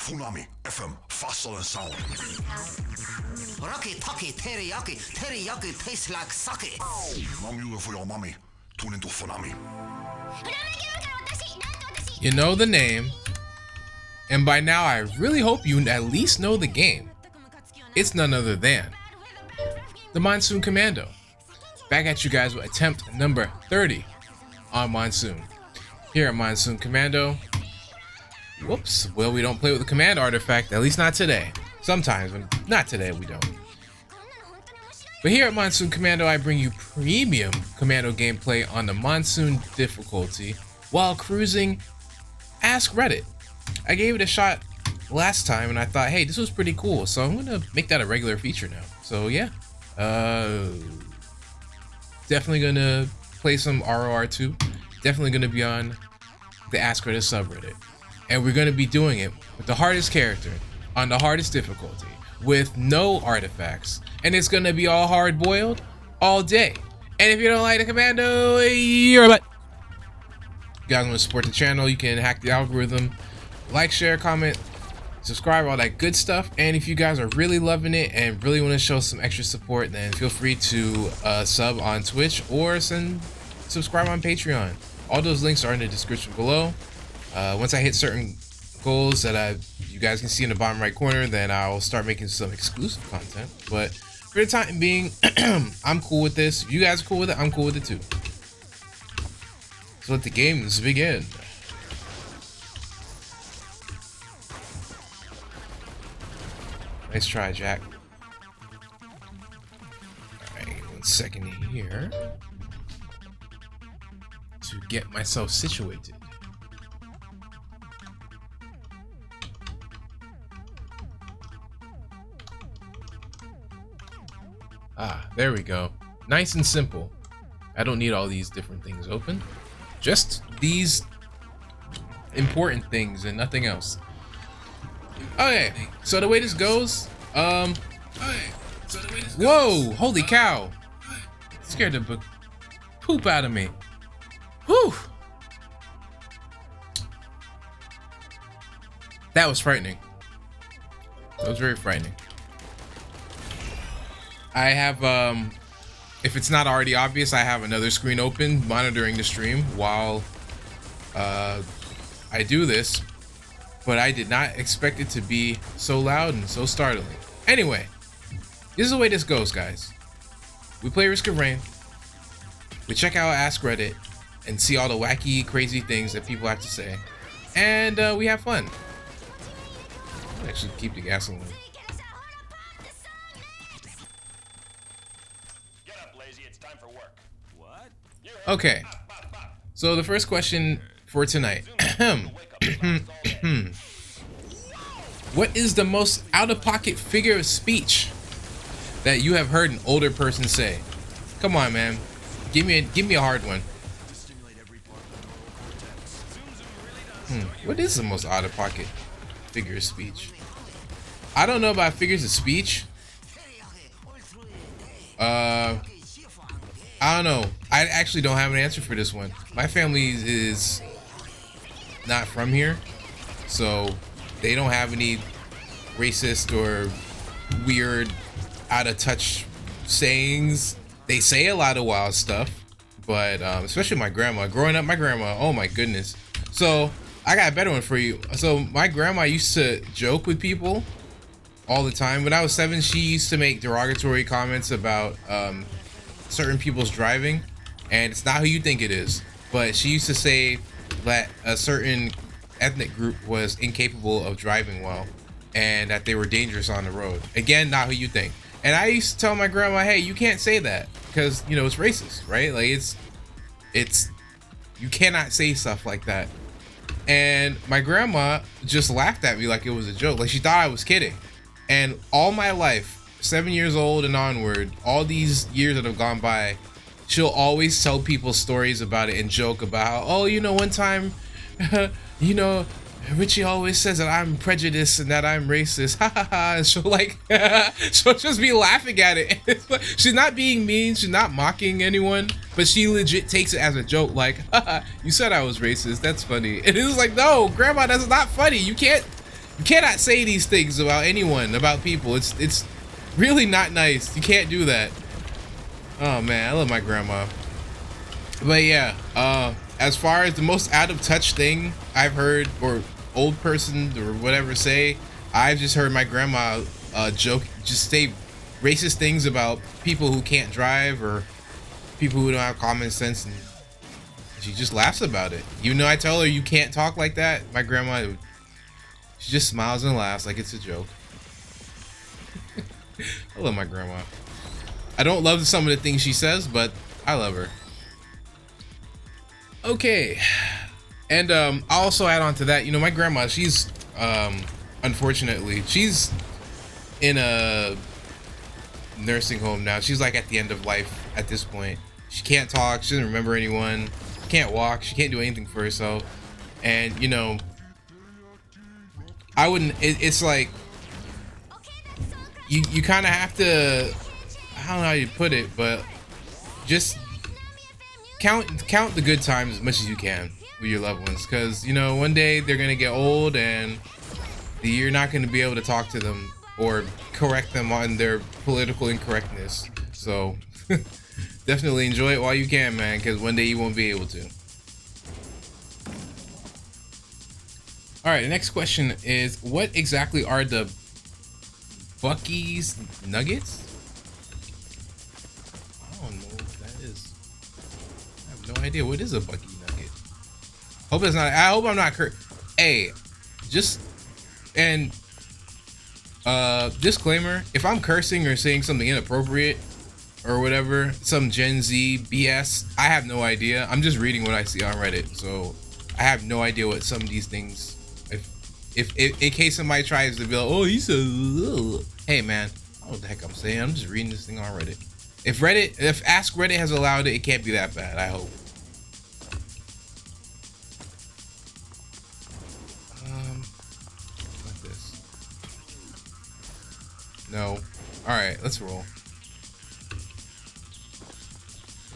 Funami FM, faster and sound. Rocky Toki Teriyaki, teriyaki tastes like sake. Mom, you for your mommy. Tune into Funami. You know the name, and by now I really hope you at least know the game. It's none other than the Monsoon Commando. Back at you guys with attempt number 30 on Monsoon. Here at Monsoon Commando, whoops, well, we don't play with the command artifact, at least not today. Sometimes, but not today, we don't. But here at Monsoon Commando, I bring you premium Commando gameplay on the Monsoon difficulty while cruising Ask Reddit. I gave it a shot last time and I thought, hey, this was pretty cool, so I'm gonna make that a regular feature now. So yeah, definitely gonna play some ROR2. Definitely gonna be on the Ask Reddit subreddit, and we're gonna be doing it with the hardest character on the hardest difficulty with no artifacts, and it's gonna be all hard boiled all day. And if you don't like the Commando, you're a butt. You guys want to support the channel, you can hack the algorithm, like, share, comment, subscribe, all that good stuff. And if you guys are really loving it and really want to show some extra support, then feel free to sub on Twitch or subscribe on Patreon. All those links are in the description below. Once I hit certain goals that you guys can see in the bottom right corner, then I'll start making some exclusive content. But for the time being, I'm cool with this. If you guys are cool with it, I'm cool with it too. So let the games begin. Nice try, Jack. Alright, 1 second here to get myself situated. Ah, there we go. Nice and simple. I don't need all these different things open. Just these important things and nothing else. Okay, so the way this goes, whoa, holy cow. Scared the poop out of me. Whew. That was frightening. That was very frightening. I have, if it's not already obvious, I have another screen open monitoring the stream while I do this, but I did not expect it to be so loud and so startling. Anyway, this is the way this goes, guys. We play Risk of Rain, we check out Ask Reddit and see all the wacky, crazy things that people have to say, and we have fun. I'll actually keep the gasoline. Okay, so the first question for tonight. What is the most out-of-pocket figure of speech that you have heard an older person say? Come on, man. Give me a hard one. What is the most out-of-pocket figure of speech? I don't know about figures of speech. I don't know. I actually don't have an answer for this one. My family is not from here, so they don't have any racist or weird, out of touch sayings. They say a lot of wild stuff, but especially my grandma. Growing up, my grandma, oh my goodness. So I got a better one for you. So my grandma used to joke with people all the time. When I was 7, she used to make derogatory comments about certain people's driving, and it's not who you think it is, but she used to say that a certain ethnic group was incapable of driving well and that they were dangerous on the road. Again, not who you think. And I used to tell my grandma, hey, you can't say that because, you know, it's racist, right? Like it's you cannot say stuff like that. And my grandma just laughed at me like it was a joke, like she thought I was kidding. And all my life, 7 years old and onward, all these years that have gone by, she'll always tell people stories about it and joke about how, oh, you know, one time, you know, Richie always says that I'm prejudiced and that I'm racist. Ha ha ha. And she'll just be laughing at it. She's not being mean. She's not mocking anyone, but she legit takes it as a joke. Like, haha, you said I was racist. That's funny. And it was like, no, grandma, that's not funny. You can't You cannot say these things about anyone, about people. It's really not nice. You can't do that. Oh man, I love my grandma. But yeah, as far as the most out of touch thing I've heard, or old person or whatever say, I've just heard my grandma joke, just say racist things about people who can't drive or people who don't have common sense, and she just laughs about it. Even though I tell her you can't talk like that, my grandma, she just smiles and laughs like it's a joke. I love my grandma. I don't love some of the things she says, but I love her. Okay, and I'll also add on to that, you know, my grandma, she's unfortunately, she's in a nursing home now. She's like at the end of life at this point. She can't talk, she doesn't remember anyone, can't walk, she can't do anything for herself. And you know, I wouldn't, it's like you kind of have to, I don't know how you put it, but just count the good times as much as you can with your loved ones, because you know, one day they're gonna get old and you're not gonna be able to talk to them or correct them on their political incorrectness. So definitely enjoy it while you can, man, because one day you won't be able to. All right, the next question is, what exactly are the Bucky's Nuggets? I don't know what that is. I have no idea. What is a Bucky Nugget? Hope it's not. I hope I'm not Hey, just and disclaimer: if I'm cursing or saying something inappropriate or whatever, some Gen Z BS, I have no idea. I'm just reading what I see on Reddit, so I have no idea what some of these things. If in case somebody tries to be like, oh, he says, hey man, I don't know what the heck I'm saying. I'm just reading this thing on Reddit. If Ask Reddit has allowed it, it can't be that bad, I hope. Like this. No. Alright, let's roll.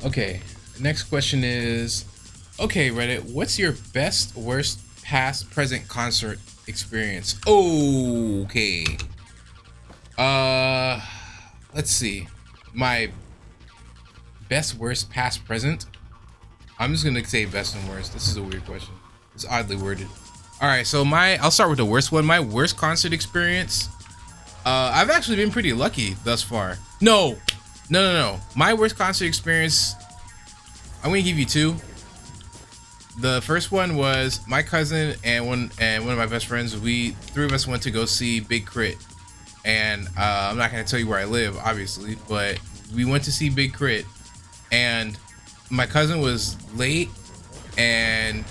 Okay, next question is, okay, Reddit, what's your best, worst, past, present concert experience? Okay. Let's see. My best, worst, past, present. I'm just gonna say best and worst. This is a weird question. It's oddly worded. All right, so I'll start with the worst one. My worst concert experience. I've actually been pretty lucky thus far. No. My worst concert experience, I'm gonna give you two. The first one was my cousin and one of my best friends. Three of us went to go see Big Crit, and I'm not gonna tell you where I live, obviously, but we went to see Big Crit, and my cousin was late, and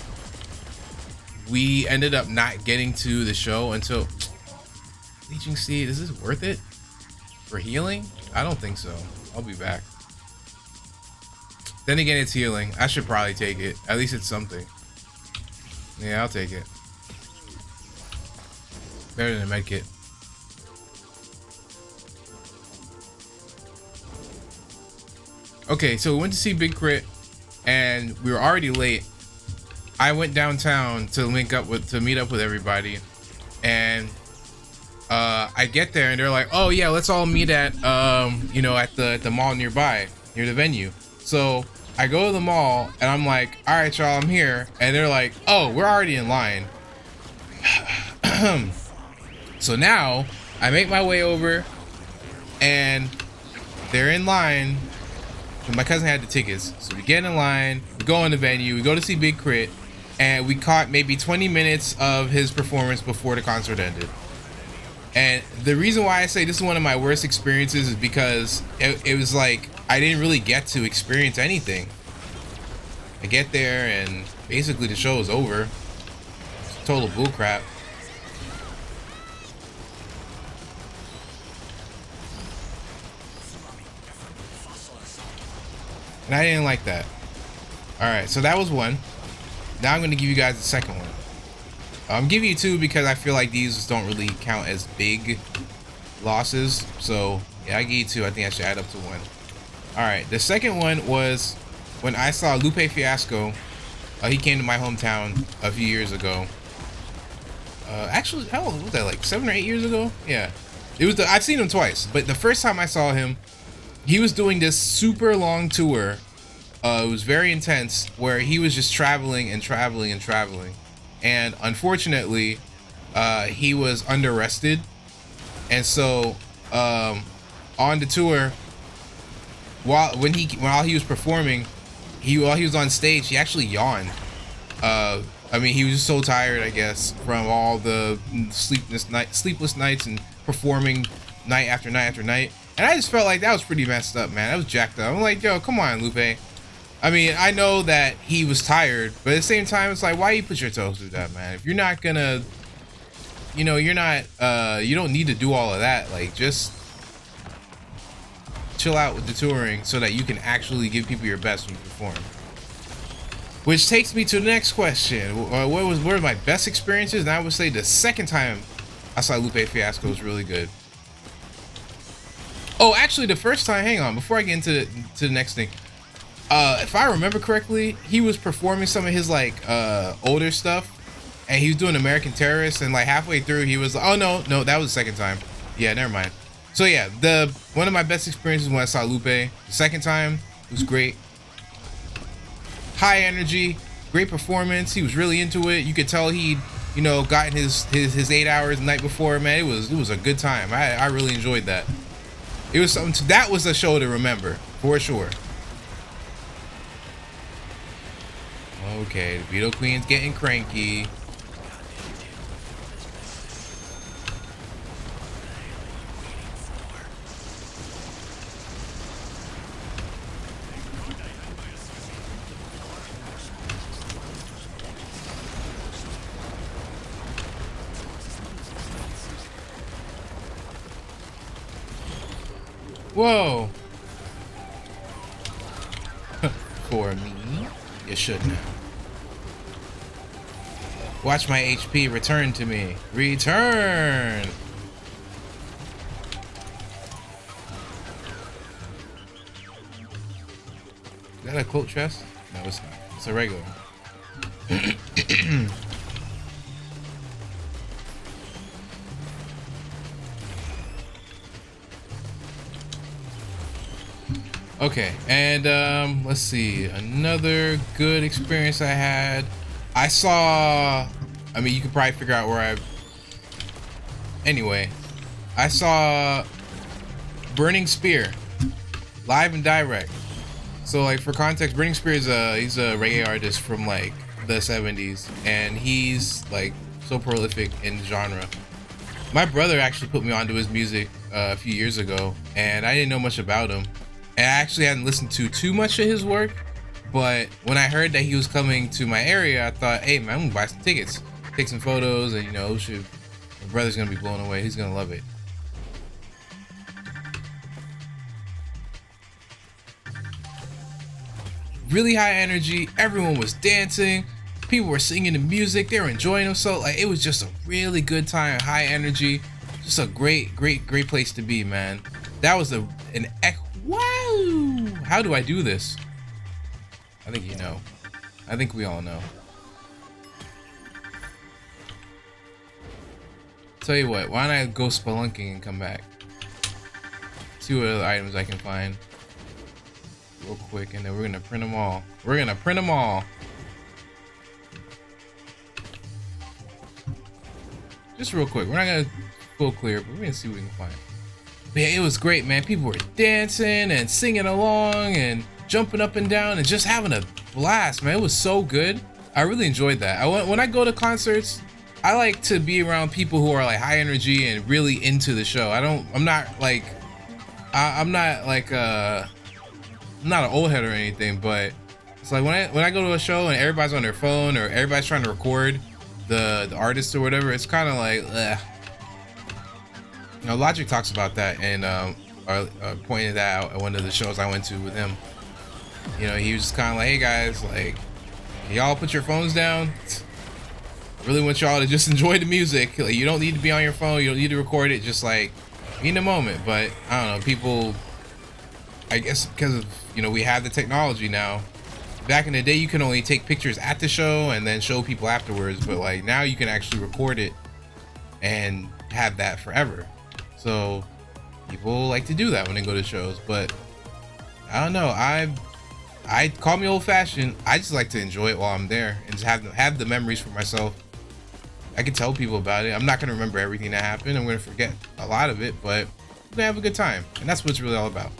we ended up not getting to the show until Leeching Seed. Is this worth it for healing? I don't think so. I'll be back. Then again, it's healing. I should probably take it. At least it's something. Yeah, I'll take it. Better than a medkit. Okay, so we went to see Big Crit, and we were already late. I went downtown to meet up with everybody, and I get there, and they're like, "Oh yeah, let's all meet at at the mall nearby, near the venue." So I go to the mall, and I'm like, "All right, y'all, I'm here," and they're like, "Oh, we're already in line." So now I make my way over, and they're in line. My cousin had the tickets, so we get in line, we go in the venue, we go to see Big Crit, and we caught maybe 20 minutes of his performance before the concert ended. And the reason why I say this is one of my worst experiences is because it was like I didn't really get to experience anything. I get there and basically the show is over. It's total bullcrap. And I didn't like that. Alright, so that was one. Now I'm going to give you guys the second one. I'm giving you two because I feel like these don't really count as big losses. So, yeah, I gave you two. I think I should add up to one. Alright, the second one was when I saw Lupe Fiasco. He came to my hometown a few years ago. Actually, how long was that? Like 7 or 8 years ago? Yeah, it was. I've seen him twice, but the first time I saw him, he was doing this super long tour. It was very intense, where he was just traveling and traveling and traveling, and unfortunately, he was under arrested, and so on the tour, while he was performing, while he was on stage, he actually yawned. I mean, he was just so tired, I guess, from all the sleepless nights and performing night after night after night. And I just felt like that was pretty messed up, man. That was jacked up. I'm like, yo, come on, Lupe. I mean, I know that he was tired, but at the same time, it's like, why you put your toes through that, man? If you're not gonna, you know, you don't need to do all of that. Like, just chill out with the touring so that you can actually give people your best when you perform. Which takes me to the next question. What were my best experiences? And I would say the second time I saw Lupe Fiasco was really good. Oh, actually, the first time, hang on, before I get into the next thing. If I remember correctly, he was performing some of his like older stuff, and he was doing American Terrorist, and like halfway through he was like, oh no, that was the second time. Yeah, never mind. So yeah, one of my best experiences when I saw Lupe. The second time was great. High energy, great performance. He was really into it. You could tell he'd, you know, gotten his 8 hours the night before. Man, it was a good time. I really enjoyed that. It was something that was a show to remember for sure. Okay, the Beetle Queen's getting cranky. Whoa. For me, you should know. Watch my HP return to me. Return! Is that a quote chest? No, it's not. It's a regular. Okay, and let's see. Another good experience I had. I mean, you could probably figure out where anyway, I saw Burning Spear live and direct. So like for context, Burning Spear is he's a reggae artist from like the 70s, and he's like so prolific in the genre. My brother actually put me onto his music a few years ago, and I didn't know much about him. And I actually hadn't listened to too much of his work, but when I heard that he was coming to my area, I thought, hey man, I'm gonna buy some tickets, take some photos, and you know, shoot, my brother's gonna be blown away. He's gonna love it. Really high energy. Everyone was dancing. People were singing the music. They were enjoying themselves. Like, it was just a really good time. High energy. Just a great place to be, man. That was wow. How do I do this? I think you know. I think we all know. Tell you what, why don't I go spelunking and come back? See what other items I can find real quick, and then we're gonna print them all. We're gonna print them all. Just real quick. We're not gonna full clear, but we're gonna see what we can find. But yeah, it was great, man. People were dancing and singing along and jumping up and down and just having a blast, man. It was so good. I really enjoyed that. When I go to concerts, I like to be around people who are like high energy and really into the show. I'm not an old head or anything, but it's like when I go to a show and everybody's on their phone or everybody's trying to record the artist or whatever, it's kind of like, ugh. You know, Logic talks about that and pointed that out at one of the shows I went to with him. You know, he was just kind of like, hey guys, like, y'all put your phones down. I really want y'all to just enjoy the music. Like, you don't need to be on your phone. You don't need to record it. Just like be in the moment. But I don't know, people, I guess because of, you know, we have the technology now. Back in the day, you can only take pictures at the show and then show people afterwards. But like now you can actually record it and have that forever. So people like to do that when they go to shows, but I don't know. I call me old fashioned. I just like to enjoy it while I'm there and just have the memories for myself. I can tell people about it. I'm not gonna remember everything that happened. I'm gonna forget a lot of it, but I'm gonna have a good time, and that's what it's really all about.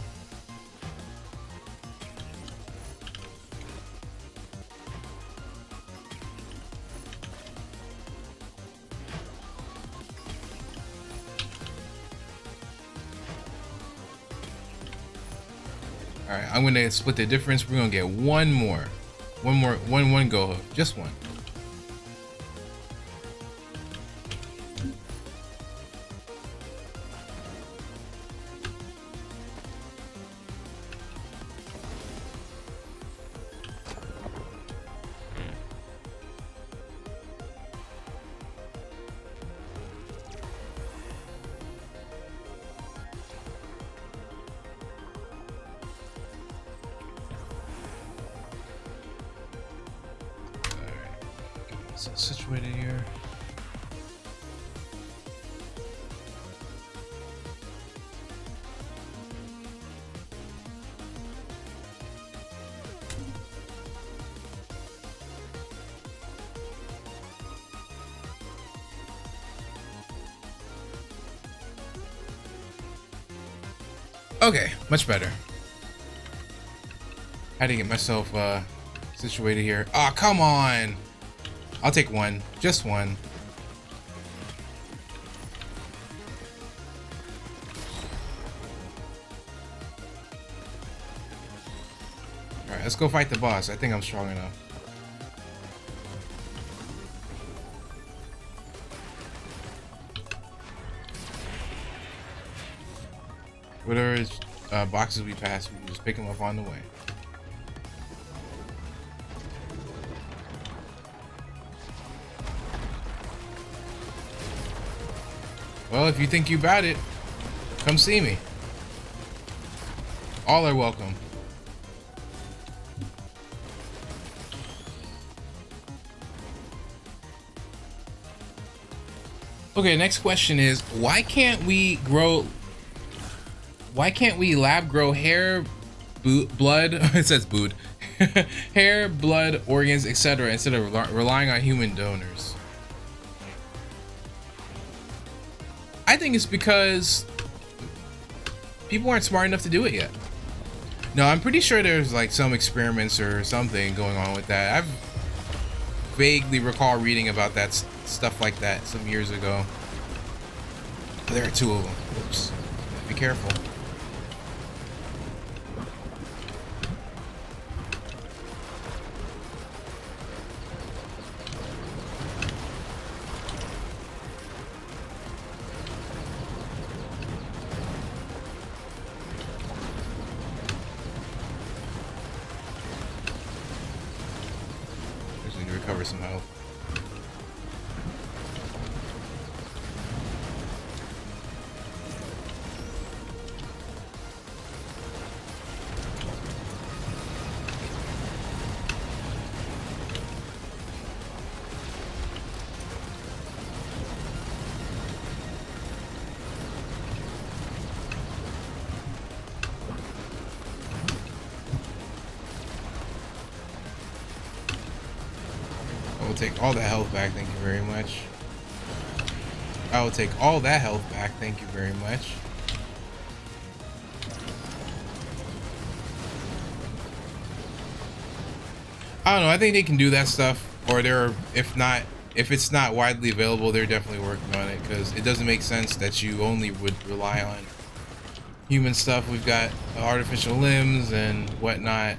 All right, I'm gonna split the difference. We're gonna get one go hoof, just one. So situated here. Okay, much better. Had to get myself situated here. Oh, come on. I'll take one, just one. All right, let's go fight the boss. I think I'm strong enough. Whatever boxes we pass, we just pick them up on the way. Well, if you think you about it, come see me. All are welcome. Okay, next question is, why can't we lab grow hair, blood, it says boot, hair, blood, organs, etc. instead of relying on human donors? I think it's because people aren't smart enough to do it yet. No, I'm pretty sure there's like some experiments or something going on with that. I've vaguely recall reading about that stuff like that some years ago. There are two of them. Oops. Be careful. Just need to recover some health. I will take all that health back, thank you very much. I will take all that health back, thank you very much. I don't know, I think they can do that stuff, or they're, if it's not widely available, they're definitely working on it, because it doesn't make sense that you only would rely on human stuff. We've got artificial limbs and whatnot,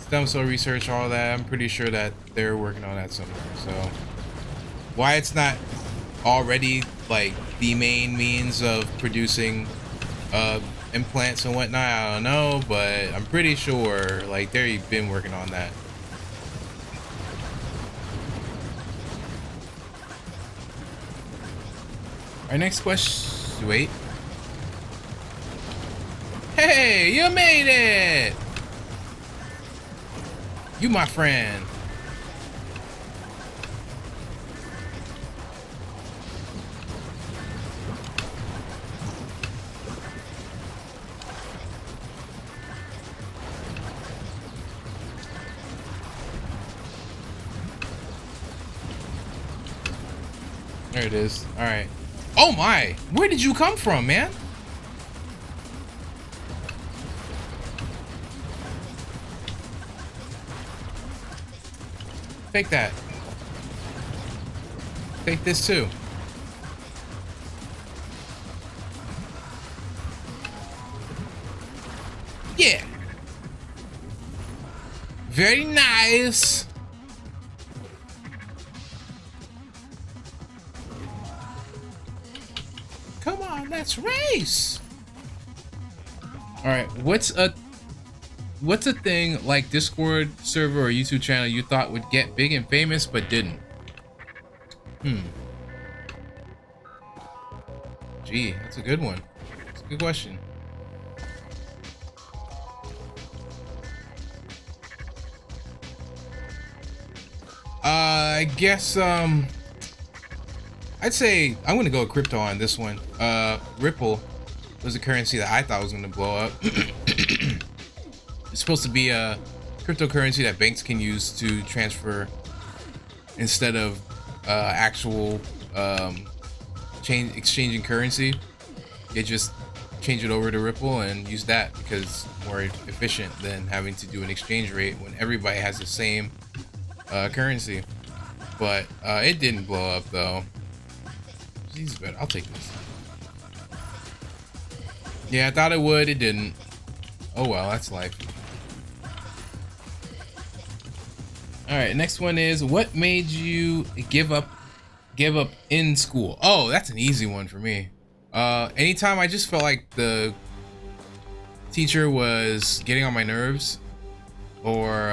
stem cell research, all that. I'm pretty sure that they're working on that somewhere. So why it's not already like the main means of producing implants and whatnot, I don't know, but I'm pretty sure like they've been working on that. Our next question, wait. Hey, you made it! You my friend. There it is. All right. Oh my! Where did you come from, man? Take that. Take this too. Yeah. Very nice. Come on, let's race. All right, what's a thing like Discord server or YouTube channel you thought would get big and famous but didn't? Gee, that's a good one. That's a good question. I guess I'd say I'm gonna go with crypto on this one. Ripple was a currency that I thought was gonna blow up. It's supposed to be a cryptocurrency that banks can use to transfer instead of actual exchanging currency. They just change it over to Ripple and use that because it's more efficient than having to do an exchange rate when everybody has the same currency. But it didn't blow up though. Jeez, better. I'll take this. Yeah, I thought it would. It didn't. Oh well, that's life. All right, next one is what made you give up in school? Oh, that's an easy one for me. Anytime I just felt like the teacher was getting on my nerves, or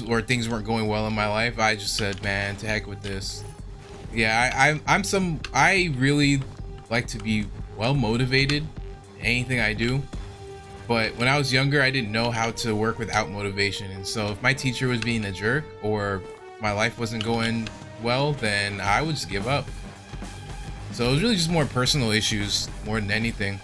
or things weren't going well in my life, I just said, man, to heck with this. Yeah, I really like to be well motivated in anything I do. But when I was younger, I didn't know how to work without motivation. And so if my teacher was being a jerk or my life wasn't going well, then I would just give up. So it was really just more personal issues more than anything.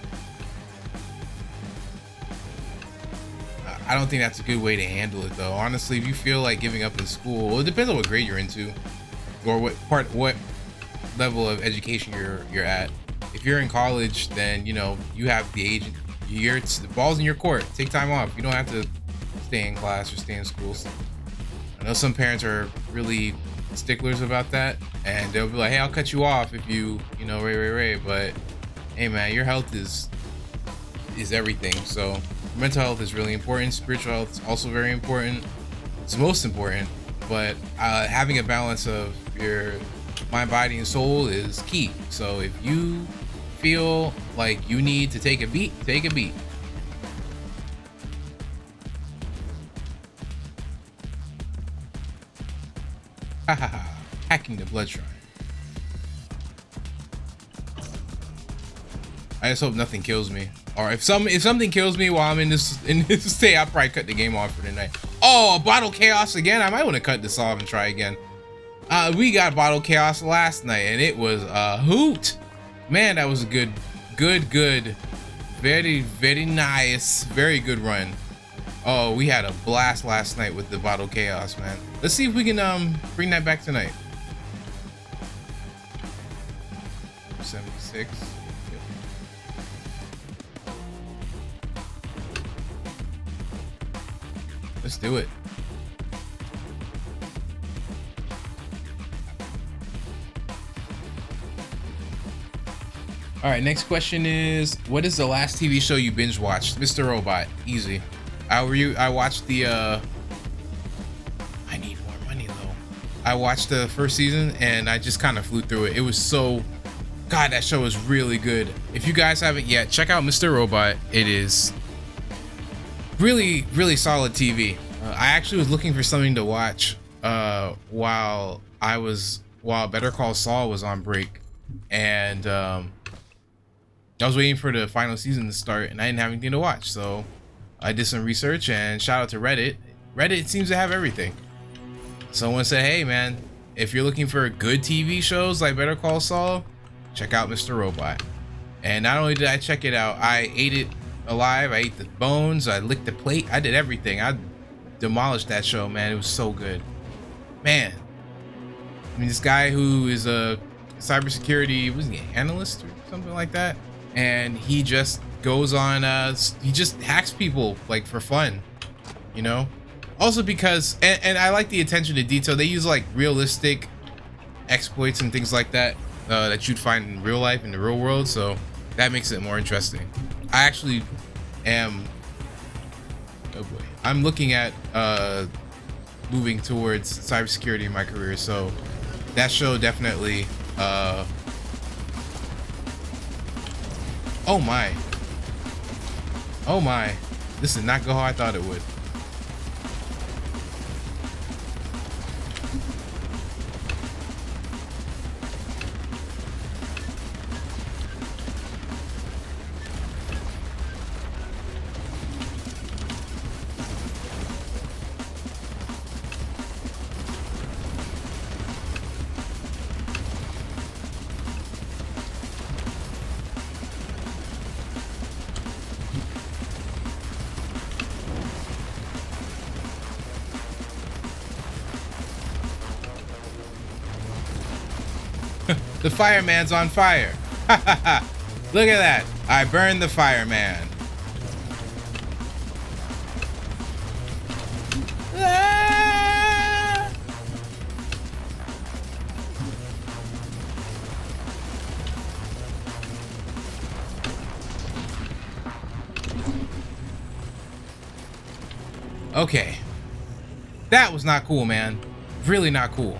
I don't think that's a good way to handle it though. Honestly, if you feel like giving up in school, well, it depends on what grade you're into or what level of education you're at. If you're in college, then you know you have the age. The ball's in your court. Take time off. You don't have to stay in class or stay in school. I know some parents are really sticklers about that, and they'll be like, "Hey, I'll cut you off if you know, Ray." But hey, man, your health is everything. So mental health is really important. Spiritual health is also very important. It's most important. But having a balance of your mind, body, and soul is key. So if you feel like you need to take a beat, take a beat. Ha ha ha. Hacking the blood shrine. I just hope nothing kills me. Or if something kills me while I'm in this state, I'll probably cut the game off for the night. Oh, a bottle chaos again? I might want to cut this off and try again. We got bottle chaos last night and it was a hoot. Man, that was a good, very, very nice, very good run. Oh, we had a blast last night with the bottle chaos, man. Let's see if we can bring that back tonight. 76. Yep. Let's do it. All right, next question is, what is the last TV show you binge watched? Mr. Robot, easy. I watched the I need more money though. I watched the first season and I just kind of flew through it. It was so, God, that show is really good. If you guys haven't yet, check out Mr. Robot. It is really, really solid TV. I actually was looking for something to watch while Better Call Saul was on break, and I was waiting for the final season to start and I didn't have anything to watch, so I did some research and shout out to Reddit. Reddit seems to have everything. Someone said, hey man, if you're looking for good TV shows like Better Call Saul, check out Mr. Robot. And not only did I check it out, I ate it alive, I ate the bones, I licked the plate, I did everything. I demolished that show, man. It was so good. Man, I mean, this guy who is a cybersecurity, wasn't he, analyst or something like that, and he just goes on. He just hacks people like for fun, you know. Also because, and I like the attention to detail. They use like realistic exploits and things like that that you'd find in real life, in the real world. So that makes it more interesting. I actually am. Oh boy, I'm looking at moving towards cybersecurity in my career, so that show definitely oh my, this did not go how I thought it would. The fireman's on fire. Look at that. I burned the fireman. Ah! Okay. That was not cool, man. Really not cool.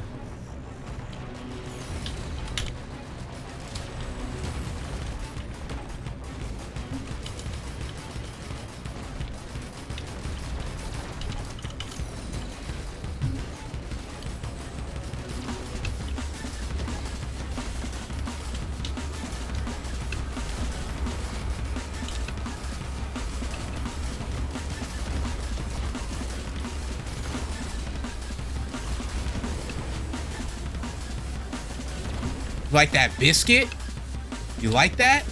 Like that biscuit? You like that?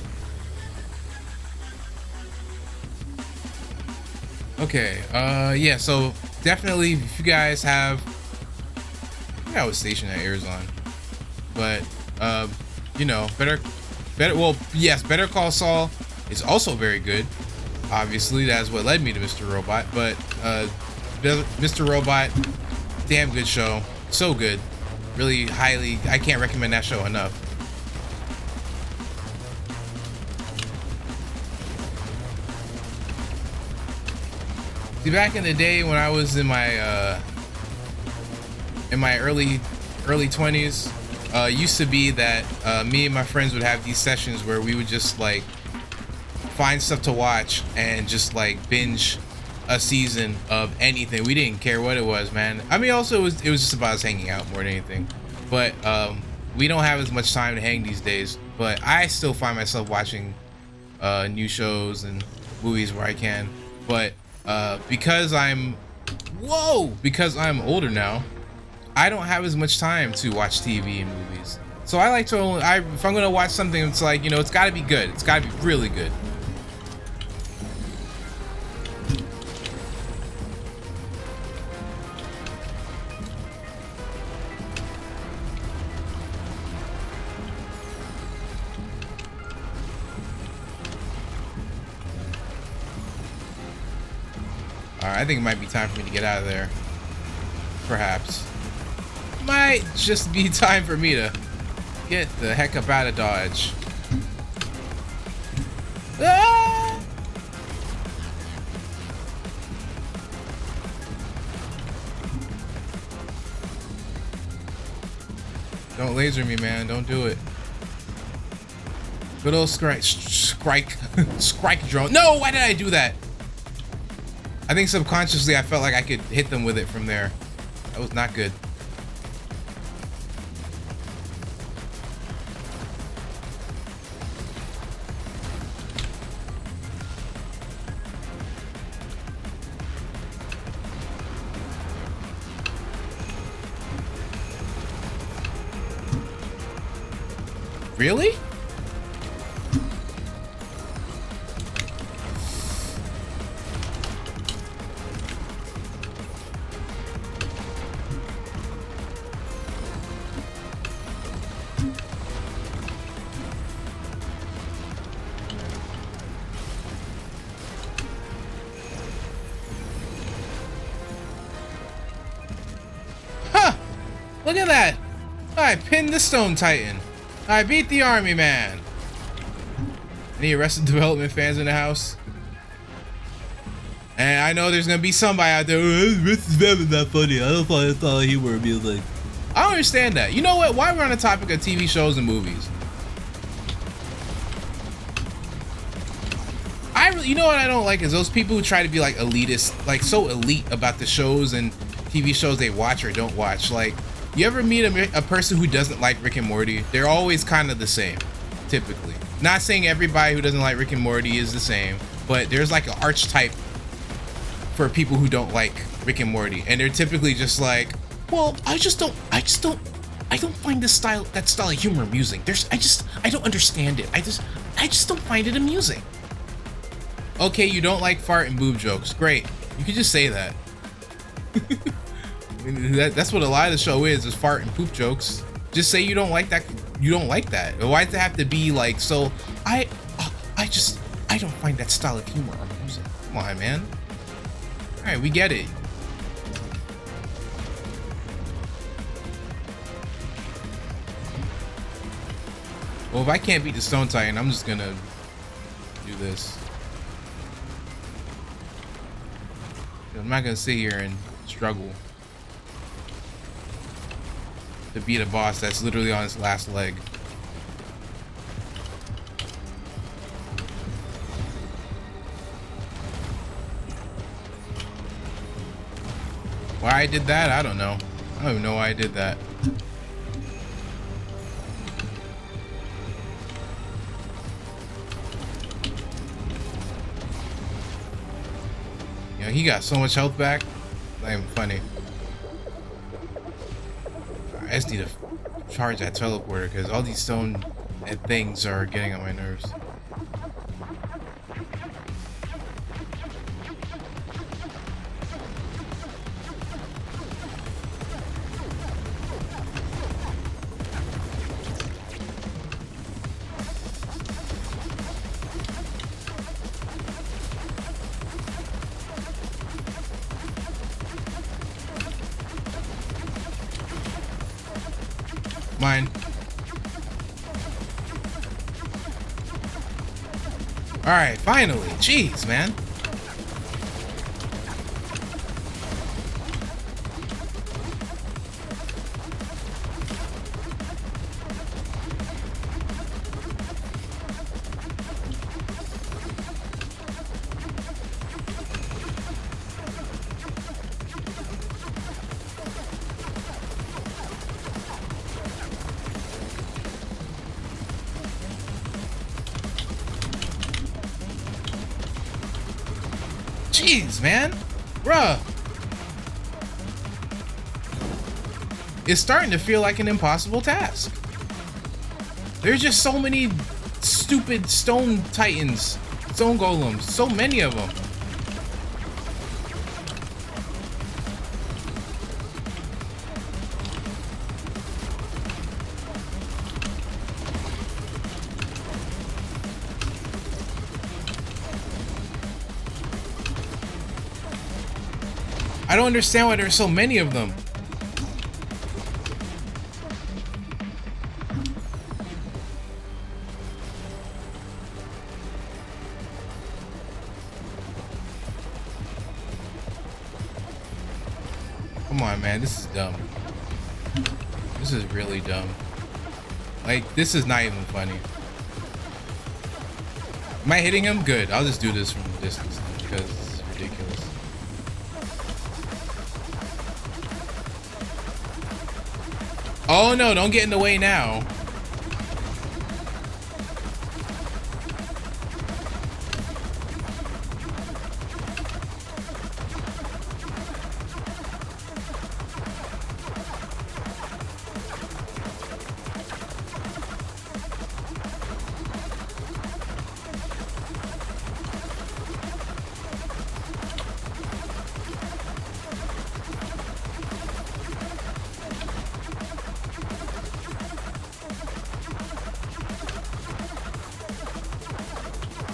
Okay, yeah, so definitely if you guys have, I forgot what station that airs on, but you know, well, yes, Better Call Saul is also very good. Obviously, that's what led me to Mr. Robot, but Mr. Robot, damn good show, so good. Really highly, I can't recommend that show enough. See, back in the day when I was in my early 20s, used to be that me and my friends would have these sessions where we would just like find stuff to watch and just like binge a season of anything. We didn't care what it was, man. I mean, also it was just about us hanging out more than anything. But we don't have as much time to hang these days. But I still find myself watching new shows and movies where I can. But because I'm older now, I don't have as much time to watch TV and movies. So I like to if I'm gonna watch something, it's like, you know, it's got to be good. It's got to be really good. I think it might be time for me to get out of there. Perhaps. Might just be time for me to get the heck up out of Dodge. Ah! Don't laser me, man. Don't do it. Good old strike drone. No, why did I do that? I think subconsciously I felt like I could hit them with it from there. That was not good. Really? look at that. I pinned the Stone Titan. I beat the Army Man. Any Arrested Development fans in the house? And I know there's gonna be somebody out there. This is not funny. I don't find it's all humor music. I don't understand that. You know what? Why we're on the topic of TV shows and movies? You know what I don't like is those people who try to be like elitist, like so elite about the shows and TV shows they watch or don't watch. Like, you ever meet a person who doesn't like Rick and Morty? They're always kind of the same, typically. Not saying everybody who doesn't like Rick and Morty is the same, but there's like an archetype for people who don't like Rick and Morty, and they're typically just like, well, I don't find that style of humor amusing. I don't understand it. I just don't find it amusing. Okay, you don't like fart and boob jokes. Great. You can just say that. I mean, that's what a lot of the show is fart and poop jokes. Just say you don't like that. You don't like that. Why does it have to be like, so I don't find that style of humor amusing. Come on, man. All right, we get it. Well, if I can't beat the Stone Titan, I'm just gonna do this. I'm not gonna sit here and struggle to beat a boss that's literally on its last leg. Why I did that, I don't know. I don't even know why I did that. He got so much health back. Not even funny. I just need to charge that teleporter because all these stone things are getting on my nerves. Mine. All right, finally. Jeez, man. Jeez, man. Bruh. It's starting to feel like an impossible task. There's just so many stupid stone titans, stone golems, so many of them. I don't understand why there's so many of them. Come on, man, this is dumb. This is really dumb. Like, this is not even funny. Am I hitting him? Good. I'll just do this from a distance because it's ridiculous. Oh no, don't get in the way now.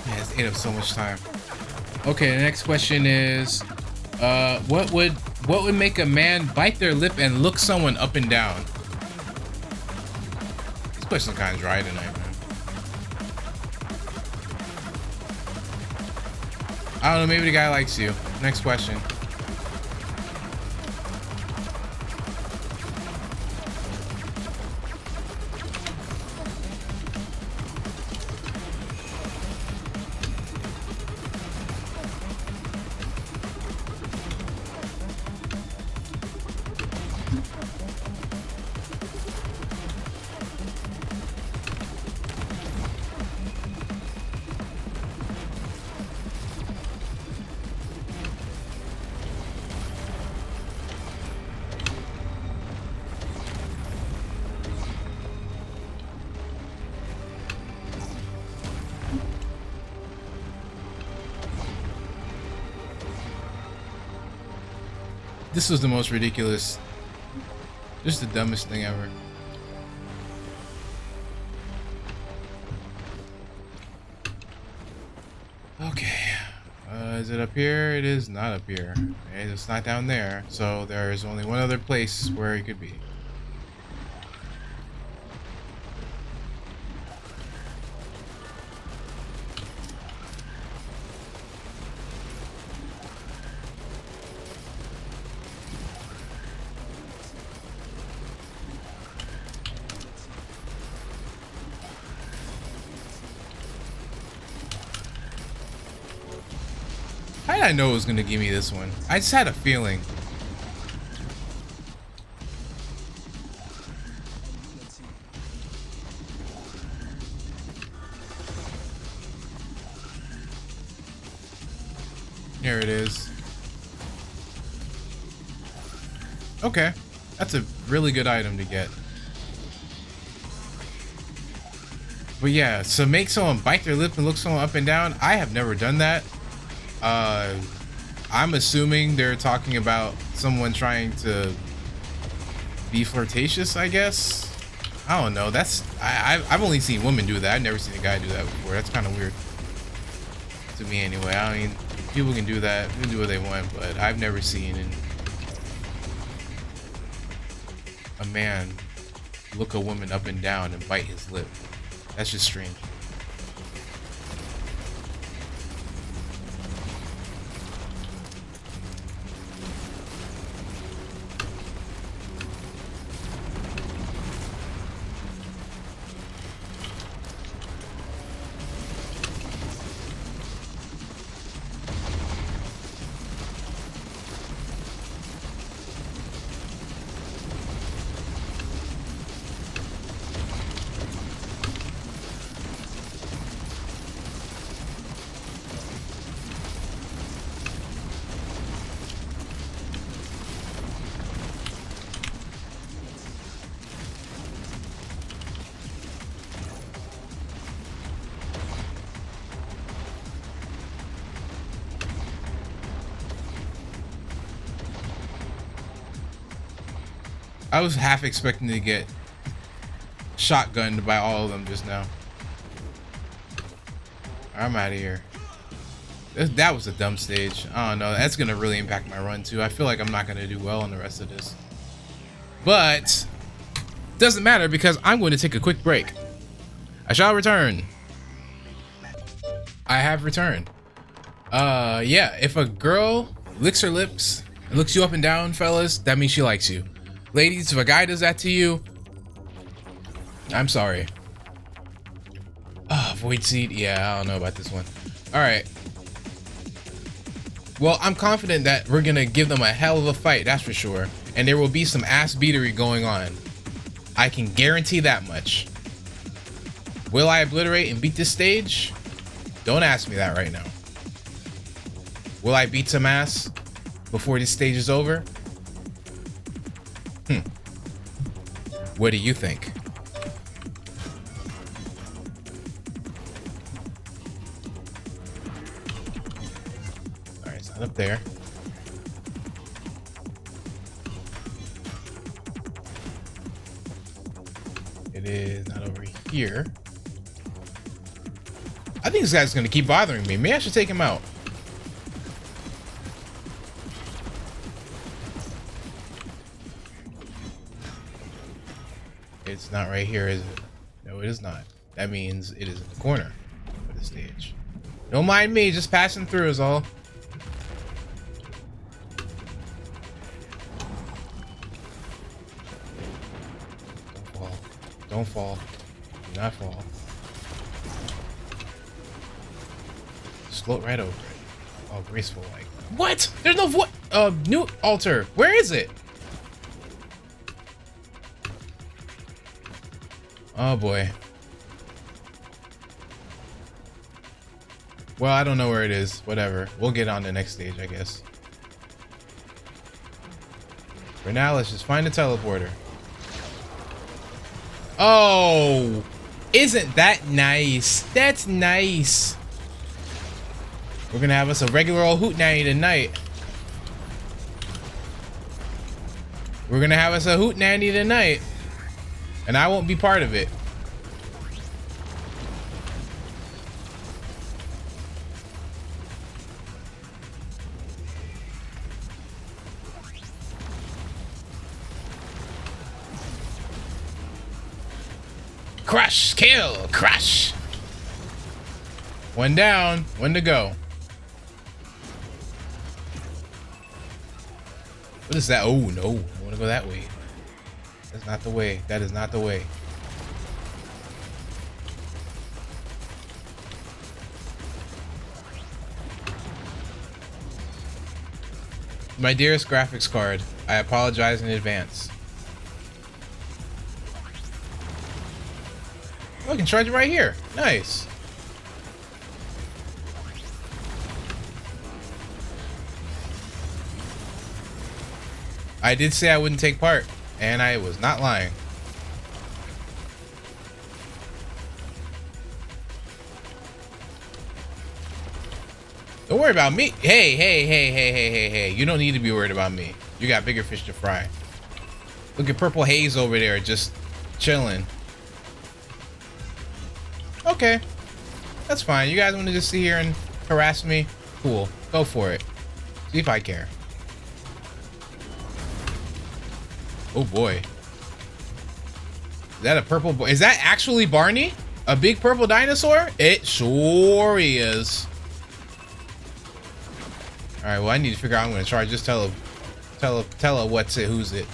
Yeah, it's ate up so much time. Okay, the next question is, what would What would make a man bite their lip and look someone up and down? This question's kind of dry tonight, man. I don't know, maybe the guy likes you. Next question. This was the most ridiculous, just the dumbest thing ever. Okay, is it up here? It is not up here. Okay, it's not down there. So there is only one other place where it could be. How did I know it was gonna give me this one? I just had a feeling. Here it is. Okay, that's a really good item to get. But yeah, so make someone bite their lip and look someone up and down. I have never done that. I'm assuming they're talking about someone trying to be flirtatious, I guess. I don't know. That's I've only seen women do that. I've never seen a guy do that before. That's kind of weird to me, anyway. I mean, people can do that. They can do what they want, but I've never seen a man look a woman up and down and bite his lip. That's just strange. I was half expecting to get shotgunned by all of them just now. I'm out of here. That was a dumb stage. I don't know. That's going to really impact my run too. I feel like I'm not going to do well on the rest of this. But doesn't matter because I'm going to take a quick break. I shall return. I have returned. Yeah, if a girl licks her lips and looks you up and down, fellas, that means she likes you. Ladies, if a guy does that to you, I'm sorry. Void seed. Yeah, I don't know about this one. All right. Well, I'm confident that we're going to give them a hell of a fight. That's for sure. And there will be some ass beatery going on. I can guarantee that much. Will I obliterate and beat this stage? Don't ask me that right now. Will I beat some ass before this stage is over? What do you think? Alright, it's not up there. It is not over here. I think this guy's gonna keep bothering me. Maybe I should take him out. It's not right here, is it? No, it is not. That means it is in the corner of the stage. Don't mind me, just passing through is all. Don't fall. Don't fall. Do not fall. Just float right over it. Oh, graceful like. What? There's no new altar. Where is it? Oh boy. Well, I don't know where it is. Whatever. We'll get on the next stage, I guess. For now, let's just find the teleporter. Oh! Isn't that nice? That's nice. We're gonna have us a regular old hootenanny tonight. We're gonna have us a hootenanny tonight. And I won't be part of it. Crush, kill, crush. One down, one to go. What is that? Oh no, I want to go that way. That's not the way. That is not the way. My dearest graphics card, I apologize in advance. Oh, I can charge it right here. Nice. I did say I wouldn't take part, and I was not lying. Don't worry about me. Hey. You don't need to be worried about me. You got bigger fish to fry. Look at Purple Haze over there just chilling. Okay. That's fine. You guys want to just sit here and harass me? Cool. Go for it. See if I care. Oh boy. Is that a purple boy? Is that actually Barney? A big purple dinosaur? It sure is. Alright, well I need to figure out how I'm gonna charge. Just tell her what's it, who's it.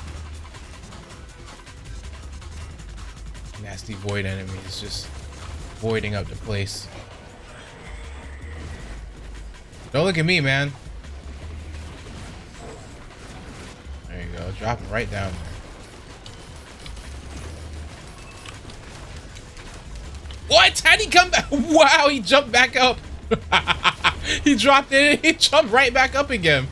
Nasty void enemies just voiding up the place. Don't look at me, man. There you go. Drop him right down there. What? How'd he come back? Wow, he jumped back up. He dropped it. He jumped right back up again.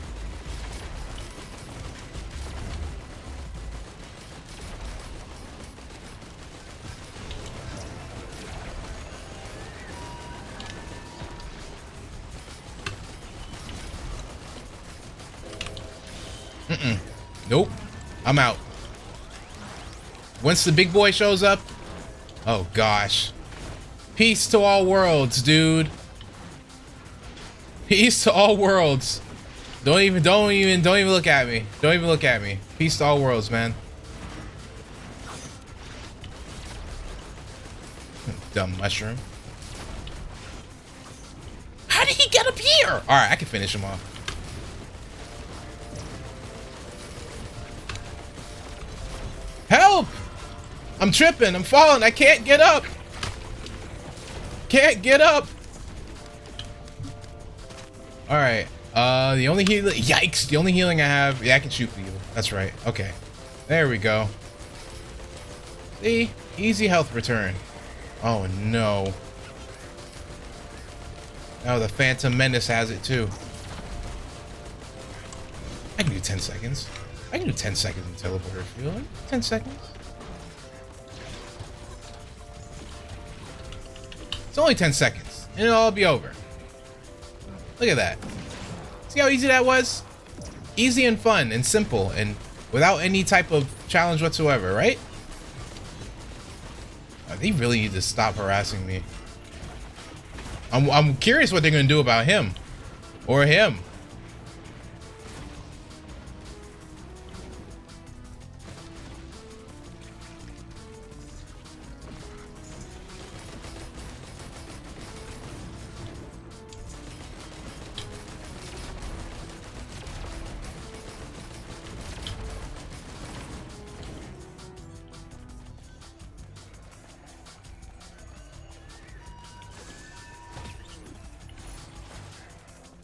Nope. I'm out. Once the big boy shows up. Oh gosh. Peace to all worlds, dude. Peace to all worlds. Don't even look at me. Don't even look at me. Peace to all worlds, man. Dumb mushroom. How did he get up here? All right, I can finish him off. Help! I'm tripping. I'm falling. I can't get up. Can't get up. All right. The only healing. Yikes! The only healing I have. Yeah, I can shoot for you. That's right. Okay. There we go. See, easy health return. Oh no. Oh, the Phantom Menace has it too. I can do 10 seconds. I can do 10 seconds in teleporter field. 10 seconds. It's only 10 seconds, and it'll all be over. Look at that. See how easy that was? Easy and fun and simple and without any type of challenge whatsoever, right? They really need to stop harassing me. I'm curious what they're gonna do about him. Or him.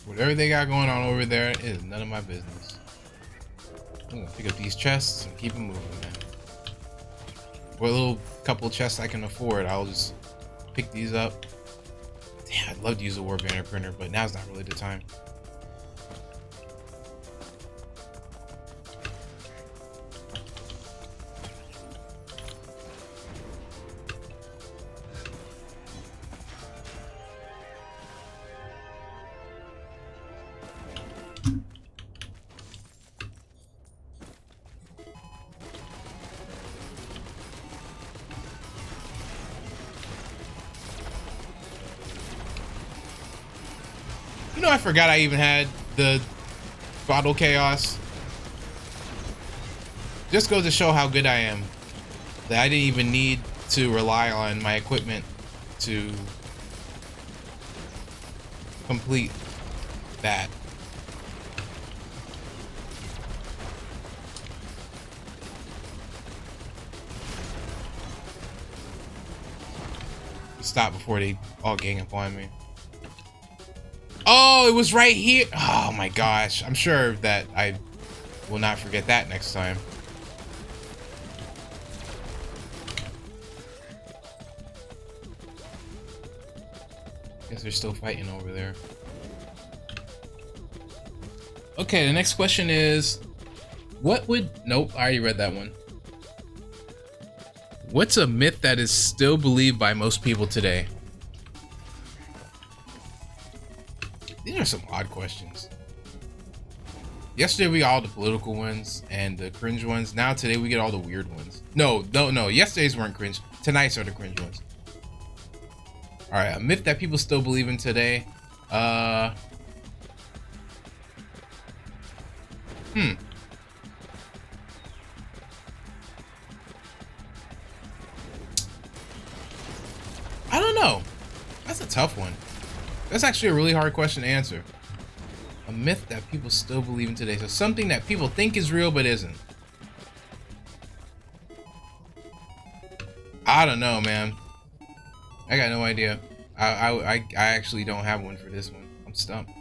Whatever they got going on over there is none of my business. I'm gonna pick up these chests and keep them moving, man. What little couple chests I can afford, I'll just pick these up. Damn, I'd love to use a war banner printer, but now's not really the time. You know, I forgot I even had the bottle chaos. Just goes to show how good I am. That I didn't even need to rely on my equipment to complete that. Stop before they all gang up on me. Oh, it was right here. Oh my gosh. I'm sure that I will not forget that next time. Guess they're still fighting over there. Okay, the next question is, what would... Nope, I already read that one. What's a myth that is still believed by most people today? These are some odd questions. Yesterday we got all the political ones and the cringe ones. Now today we get all the weird ones. No. Yesterday's weren't cringe. Tonight's are the cringe ones. All right, a myth that people still believe in today. I don't know. That's a tough one. That's actually a really hard question to answer. A myth that people still believe in today. So something that people think is real but isn't. I don't know, man. I got no idea. I actually don't have one for this one. I'm stumped.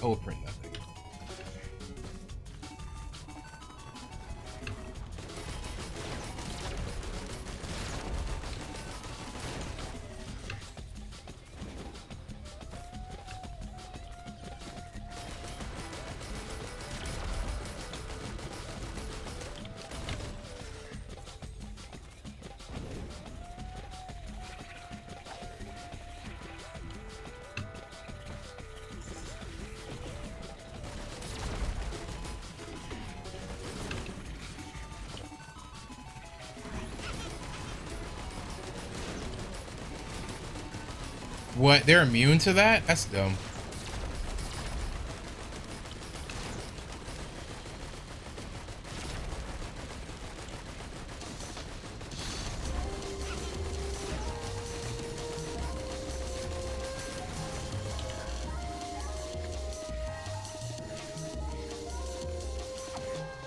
Oh, we'll print nothing. What? They're immune to that? That's dumb.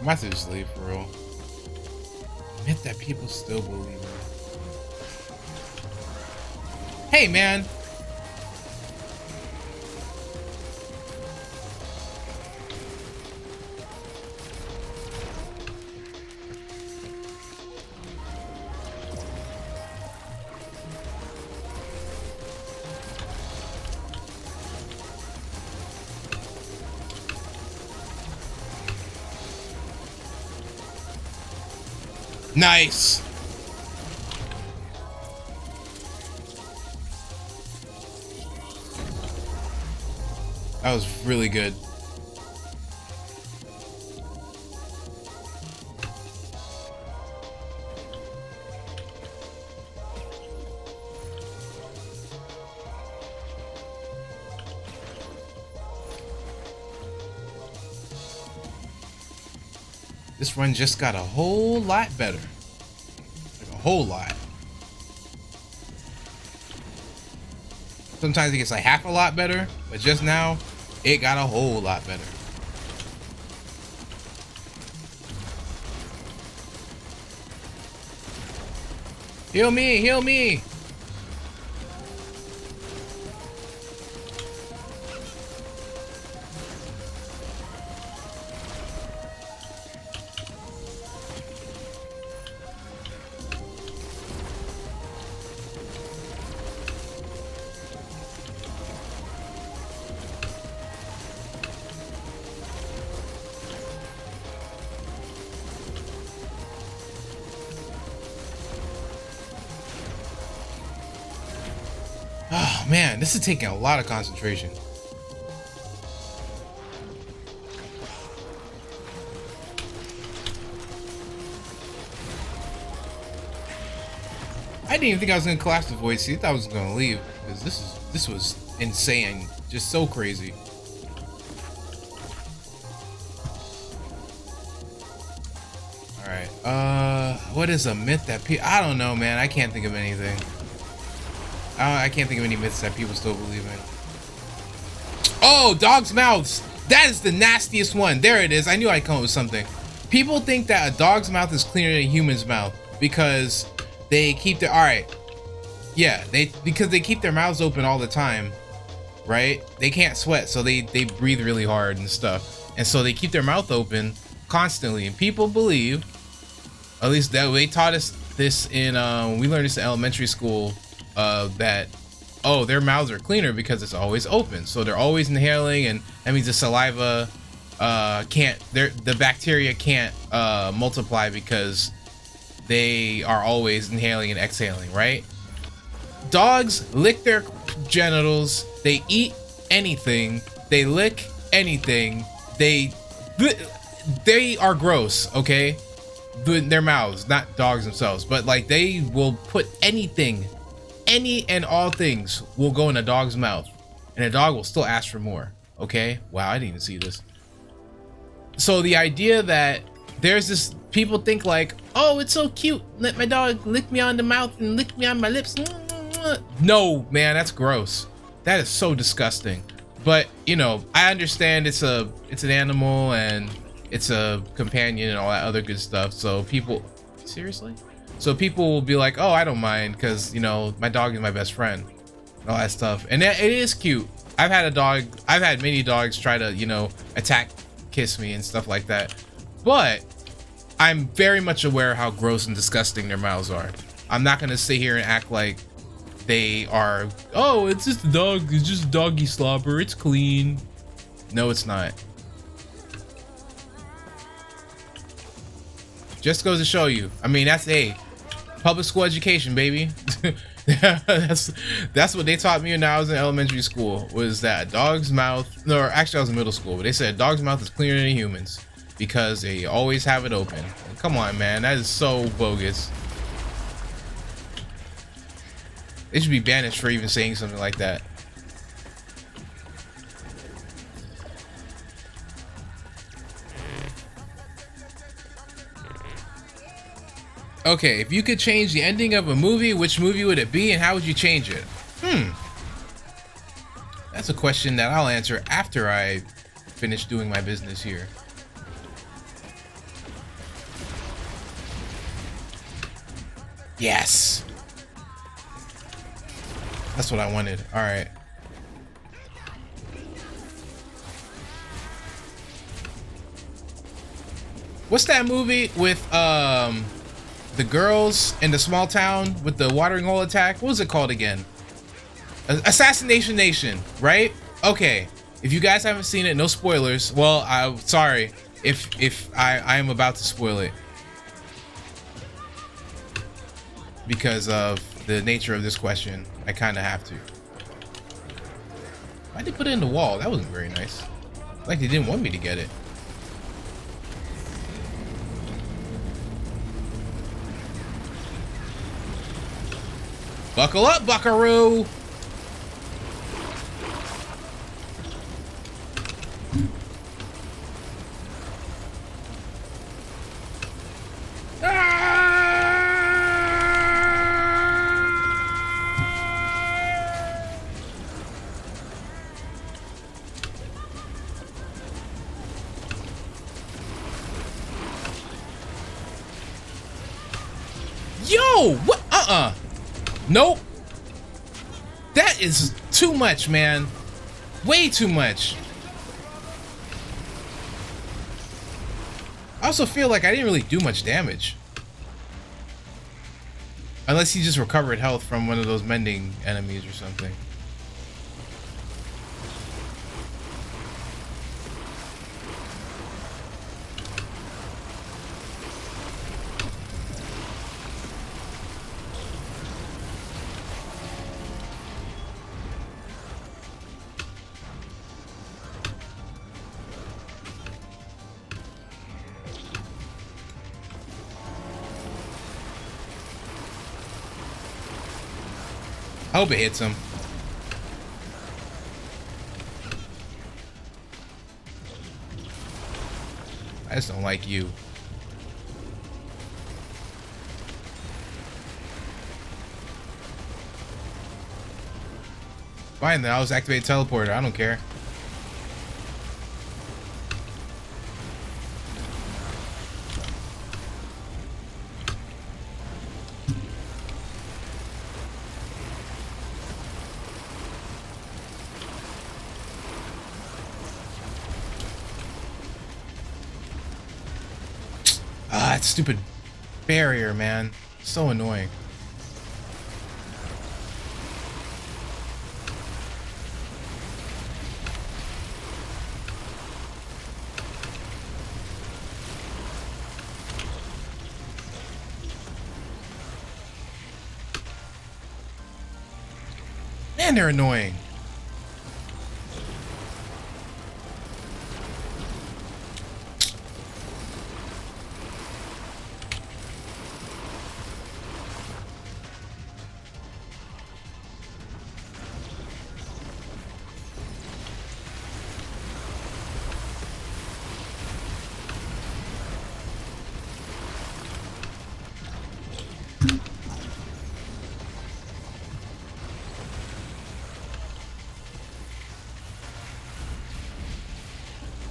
I might just leave for real. Myth that people still believe in. Hey, man. Nice. That was really good. This run just got a whole lot better. Like a whole lot. Sometimes it gets like half a lot better, but just now, it got a whole lot better. Heal me, heal me. Man, this is taking a lot of concentration. I didn't even think I was gonna collapse the void seat. I thought I was gonna leave because this was insane, just so crazy. All right, what is a myth that I don't know, man. I can't think of anything. I can't think of any myths that people still believe in. Oh, dogs' mouths. That is the nastiest one. There it is. I knew I'd come up with something. People think that a dog's mouth is cleaner than a human's mouth because they keep their because they keep their mouths open all the time, right? They can't sweat, so they breathe really hard and stuff, and so they keep their mouth open constantly. And people believe, at least that they taught us this in we learned this in elementary school, that their mouths are cleaner because it's always open, so they're always inhaling, and that means the saliva the bacteria can't multiply because they are always inhaling and exhaling, right? Dogs lick their genitals, they eat anything, they lick anything, they are gross, okay? Their mouths, not dogs themselves, but like they will put anything, any and all things will go in a dog's mouth, and a dog will still ask for more, okay? Wow, I didn't even see this. So the idea that there's this, people think like, oh, it's so cute, let my dog lick me on the mouth and lick me on my lips. No, man, that's gross. That is so disgusting. But you know, I understand it's an animal and it's a companion and all that other good stuff. So people, seriously? So people will be like, oh, I don't mind because, you know, my dog is my best friend and all that stuff. And it is cute. I've had many dogs try to, you know, attack, kiss me and stuff like that. But I'm very much aware how gross and disgusting their mouths are. I'm not going to sit here and act like they are, oh, it's just a dog, it's just doggy slobber, it's clean. No, it's not. Just goes to show you. I mean, that's public school education, baby. that's what they taught me when I was in elementary school, was that a dog's mouth, or actually I was in middle school, but they said a dog's mouth is cleaner than a human's because they always have it open. Come on, man, that is so bogus. They should be banished for even saying something like that. Okay, if you could change the ending of a movie, which movie would it be and how would you change it? That's a question that I'll answer after I finish doing my business here. Yes! That's what I wanted. All right. What's that movie with the girls in the small town with the watering hole attack? What was it called again? Assassination Nation, right? Okay. If you guys haven't seen it, no spoilers. Well, I'm sorry if I am about to spoil it because of the nature of this question. I kind of have to. Why'd they put it in the wall? That wasn't very nice. Like they didn't want me to get it. Buckle up, buckaroo! Yo, what? Nope. That is too much, man. Way too much. I also feel like I didn't really do much damage. Unless he just recovered health from one of those mending enemies or something. I hope it hits him. I just don't like you. Fine, then I'll just activate teleporter. I don't care. Ah, that stupid barrier, man. So annoying. Man, they're annoying.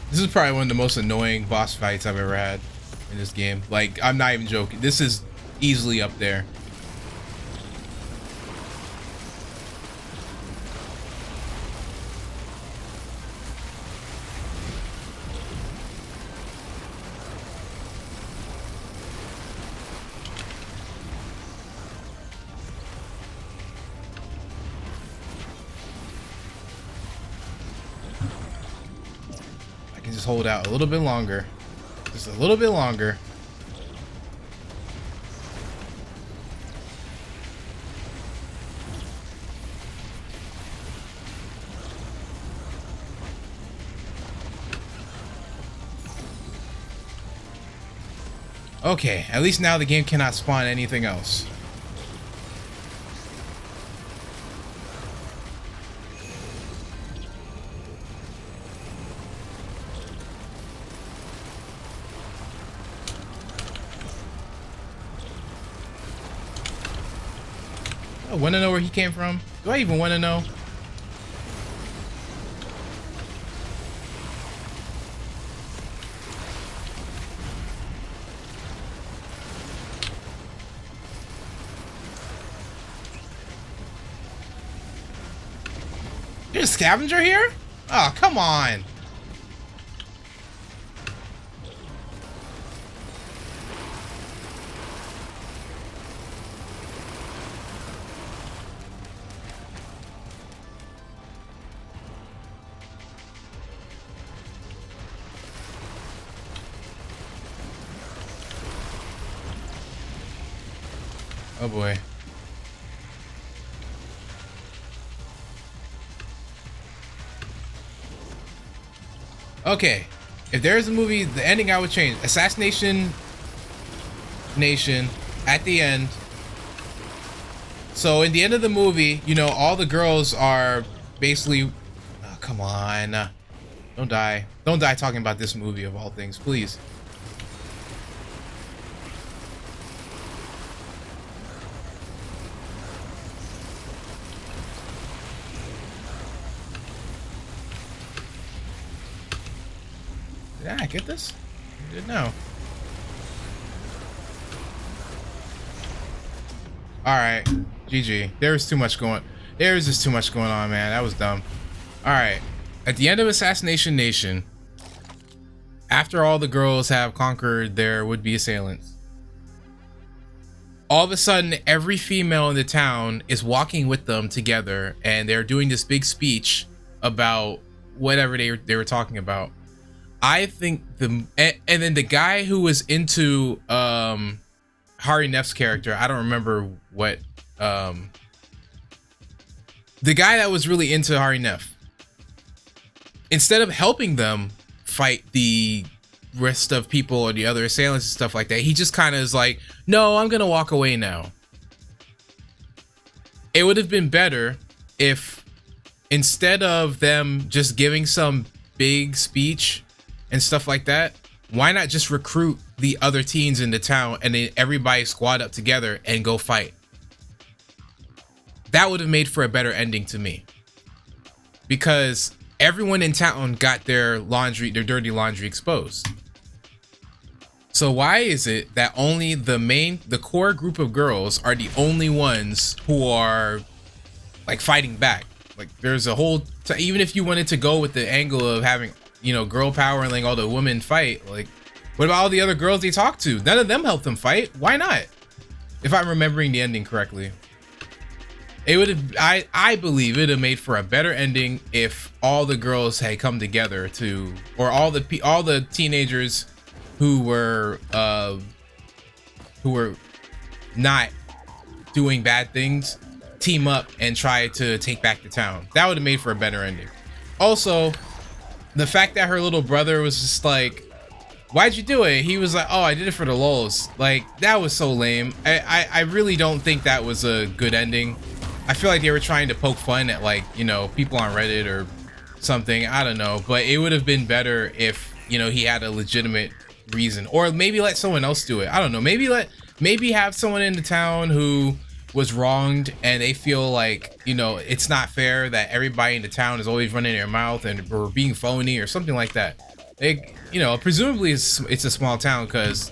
This is probably one of the most annoying boss fights I've ever had in this game. Like, I'm not even joking. This is easily up there. Just hold out a little bit longer. Just a little bit longer. Okay, at least now the game cannot spawn anything else. I want to know where he came from. Do I even want to know? There's a scavenger here? Oh, come on. Oh boy. Okay. If there's a movie, the ending I would change. Assassination Nation at the end. So in the end of the movie, you know, all the girls are basically... Oh, come on. Don't die. Don't die talking about this movie of all things, please. Did I get this? I didn't know. Alright. GG. There's just too much going on, man. That was dumb. Alright. At the end of Assassination Nation, after all the girls have conquered their would-be assailants, all of a sudden every female in the town is walking with them together, and they're doing this big speech about whatever they were talking about. I think and then the guy who was into Hari Neff's character, I don't remember what the guy that was really into Hari Neff, instead of helping them fight the rest of people or the other assailants and stuff like that, he just kind of is like, no, I'm gonna walk away now. it would have been better if instead of them just giving some big speech and stuff like that, why not just recruit the other teens in the town and then everybody squad up together and go fight? That would have made for a better ending to me, because everyone in town got their dirty laundry exposed. So why is it that only the core group of girls are the only ones who are like fighting back? Like there's a whole even if you wanted to go with the angle of having, you know, girl power and like all the women fight, like what about all the other girls they talk to? None of them helped them fight. Why not? If I'm remembering the ending correctly, it would have, I believe it would have made for a better ending if all the girls had come together to, or all the teenagers who were not doing bad things team up and try to take back the town. That would have made for a better ending. Also, the fact that her little brother was just like, why'd you do it? He was like, oh, I did it for the lulz. Like, that was so lame. I really don't think that was a good ending. I feel like they were trying to poke fun at, like, you know, people on Reddit or something. I don't know. But it would have been better if, you know, he had a legitimate reason, or maybe let someone else do it. I don't know. Maybe have someone in the town who was wronged and they feel like, you know, it's not fair that everybody in the town is always running their mouth and or being phony or something like that. They, you know, presumably it's a small town, because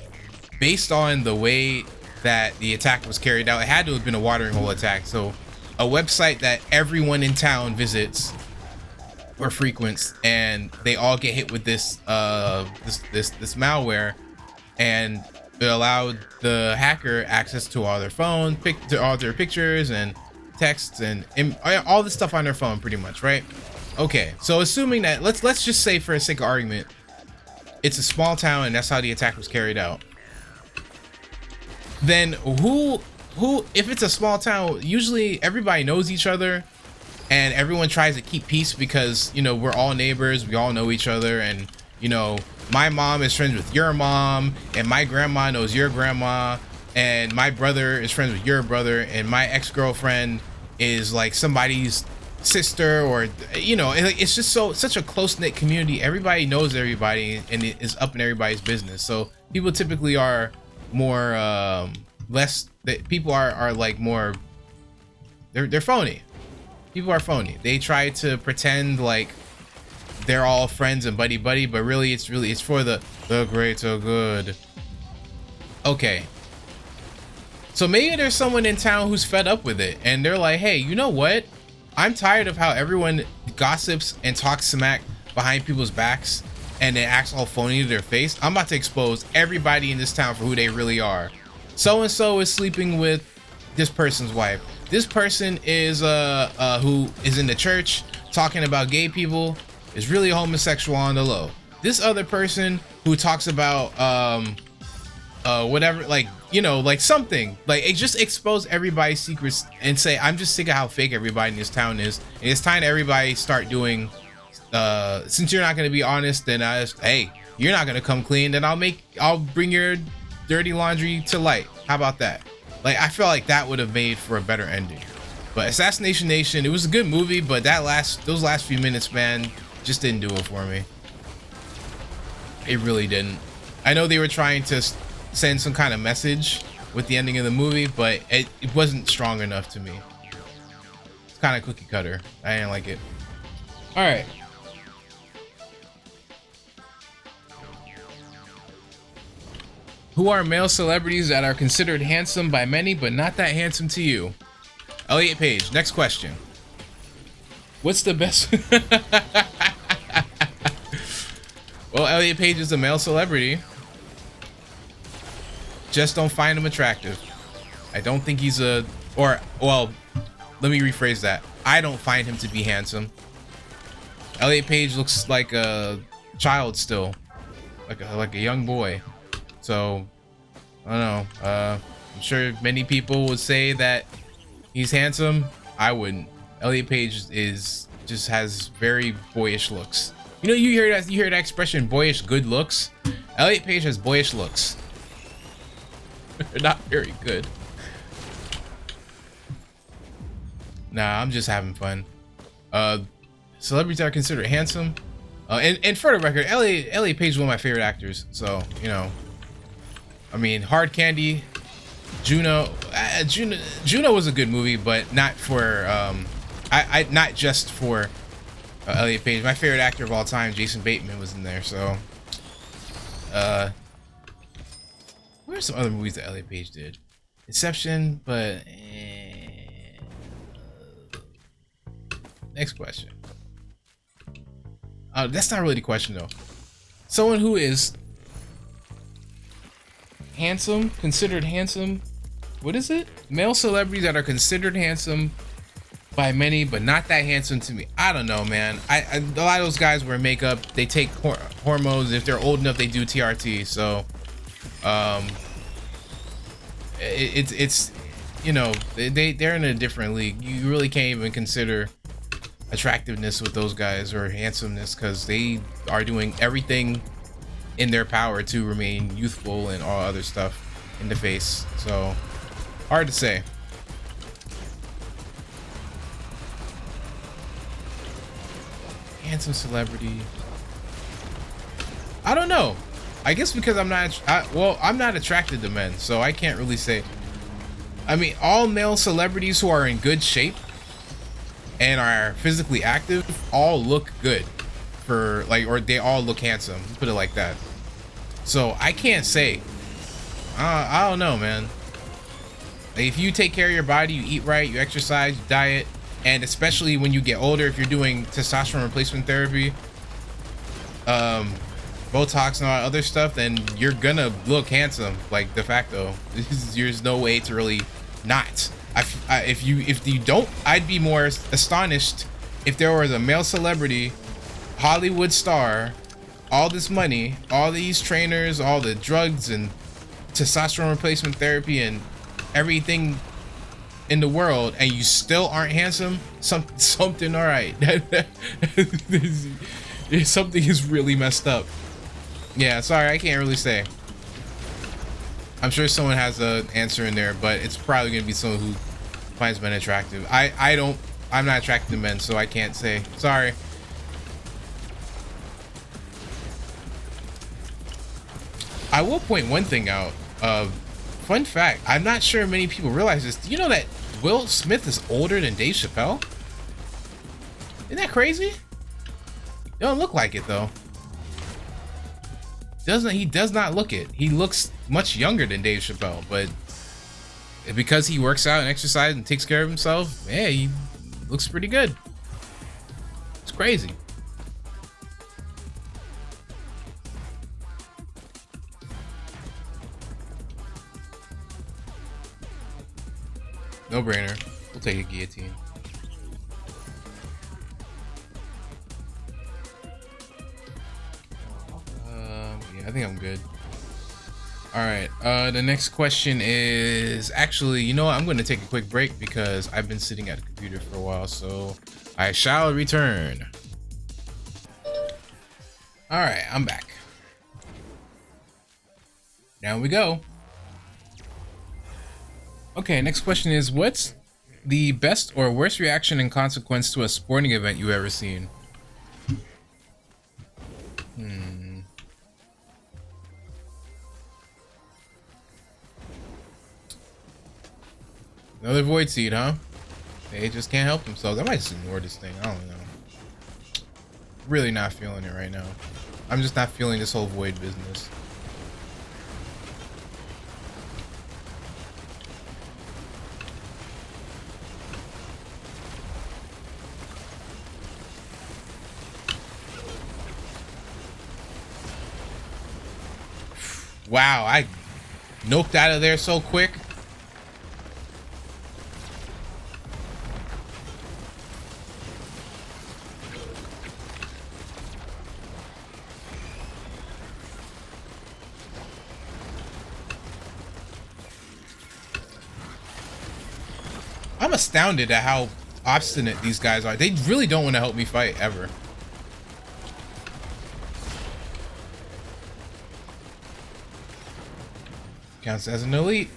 based on the way that the attack was carried out, it had to have been a watering hole attack. So a website that everyone in town visits or frequents, and they all get hit with this this malware, and it allowed the hacker access to all their phone, to all their pictures and texts and all the stuff on their phone, pretty much, right? Okay, so assuming that, let's just say for the sake of argument, it's a small town and that's how the attack was carried out. Then who if it's a small town, usually everybody knows each other and everyone tries to keep peace because, you know, we're all neighbors, we all know each other, and, you know, my mom is friends with your mom, and my grandma knows your grandma, and my brother is friends with your brother, and my ex-girlfriend is like somebody's sister, or, you know, it's just such a close-knit community. Everybody knows everybody and it is up in everybody's business. So people typically are more people are like more, they're phony. People are phony. They try to pretend like they're all friends and buddy, but really it's for the greater good. Okay, so maybe there's someone in town who's fed up with it and they're like, hey, you know what, I'm tired of how everyone gossips and talks smack behind people's backs and then acts all phony to their face. I'm about to expose everybody in this town for who they really are. So and so is sleeping with this person's wife. This person is who is in the church talking about gay people is really homosexual on the low. This other person who talks about whatever, like, you know, like something, like, it just expose everybody's secrets and say, I'm just sick of how fake everybody in this town is, and it's time everybody start doing, since you're not going to be honest, then hey, you're not going to come clean, then I'll bring your dirty laundry to light. How about that? Like, I feel like that would have made for a better ending. But Assassination Nation, it was a good movie, but those last few minutes, man, just didn't do it for me. It really didn't. I know they were trying to send some kind of message with the ending of the movie, but it wasn't strong enough to me. It's kind of cookie cutter. I didn't like it. All right. Who are male celebrities that are considered handsome by many, but not that handsome to you? Elliot Page, next question. What's the best? Well, Elliot Page is a male celebrity. Just don't find him attractive. I don't think he's well, let me rephrase that. I don't find him to be handsome. Elliot Page looks like a child still, like a young boy. So, I don't know. I'm sure many people would say that he's handsome. I wouldn't. Elliot Page just has very boyish looks. You know, you hear that expression, boyish good looks. Elliot Page has boyish looks. They're not very good. Nah, I'm just having fun. Celebrities that are considered handsome. And for the record, Elliot Page is one of my favorite actors. So, you know, I mean, Hard Candy, Juno was a good movie, but not for, not just for Elliot Page. My favorite actor of all time, Jason Bateman, was in there. So, what are some other movies that Elliot Page did? Inception, but next question. That's not really the question though. Someone who is handsome, considered handsome. What is it? Male celebrities that are considered handsome by many, but not that handsome to me. I don't know, man. A lot of those guys wear makeup. They take hormones. If they're old enough, they do TRT. So, it's you know, they're in a different league. You really can't even consider attractiveness with those guys or handsomeness, because they are doing everything in their power to remain youthful and all other stuff in the face. So hard to say. Handsome celebrity, I don't know. I guess because I'm not attracted to men, so I can't really say. I mean, all male celebrities who are in good shape and are physically active all look good for like, or they all look handsome, put it like that. So I can't say. I don't know, man. Like, if you take care of your body, you eat right, you exercise, you diet, and especially when you get older, if you're doing testosterone replacement therapy, Botox and all that other stuff, then you're gonna look handsome, like de facto. There's no way to really not. If you don't, I'd be more astonished if there was a male celebrity, Hollywood star, all this money, all these trainers, all the drugs and testosterone replacement therapy and everything in the world, and you still aren't handsome. Something all right. Something is really messed up. Yeah, sorry, I can't really say. I'm sure someone has an answer in there, but it's probably gonna be someone who finds men attractive. I'm not attracted to men, so I can't say. Sorry. I will point one thing out. Fun fact, I'm not sure many people realize this. Do you know that Will Smith is older than Dave Chappelle? Isn't that crazy? It don't look like it though. He does not look it. He looks much younger than Dave Chappelle, but because he works out and exercises and takes care of himself, yeah, he looks pretty good. It's crazy. No brainer. We'll take a guillotine. Yeah, I think I'm good. All right. The next question is actually, you know what? I'm going to take a quick break because I've been sitting at a computer for a while, so I shall return. All right, I'm back. Down we go. Okay, next question is, what's the best or worst reaction and consequence to a sporting event you've ever seen? Another void seed, huh? They just can't help themselves. I might just ignore this thing. I don't know. Really not feeling it right now. I'm just not feeling this whole void business. Wow, I noped out of there so quick. I'm astounded at how obstinate these guys are. They really don't want to help me fight ever. Counts as an elite.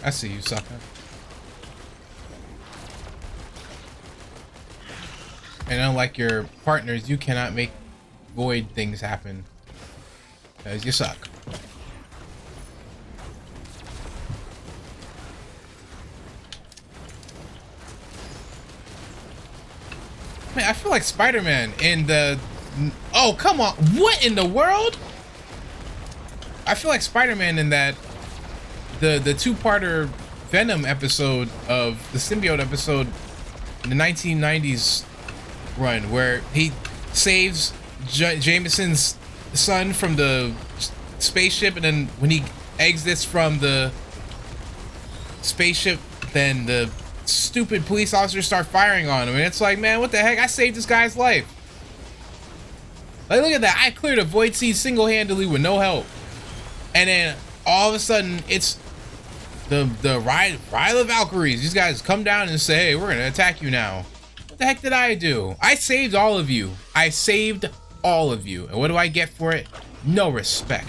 I see you, sucker. And unlike your partners, you cannot make void things happen. Because you suck. Man, I feel like Spider-Man in the... Oh, come on. What in the world? I feel like Spider-Man in that... The two-parter Venom episode of the symbiote episode in the 1990s run, where he saves Jameson's son from the spaceship, and then when he exits from the spaceship, then the stupid police officers start firing on him, and it's like, man, what the heck? I saved this guy's life. Like, look at that. I cleared a void seed single-handedly with no help, and then all of a sudden it's the Ride of Valkyries. These guys come down and say, hey, we're gonna attack you now. What the heck did I do? I saved all of you. I saved all of you. And what do I get for it? No respect.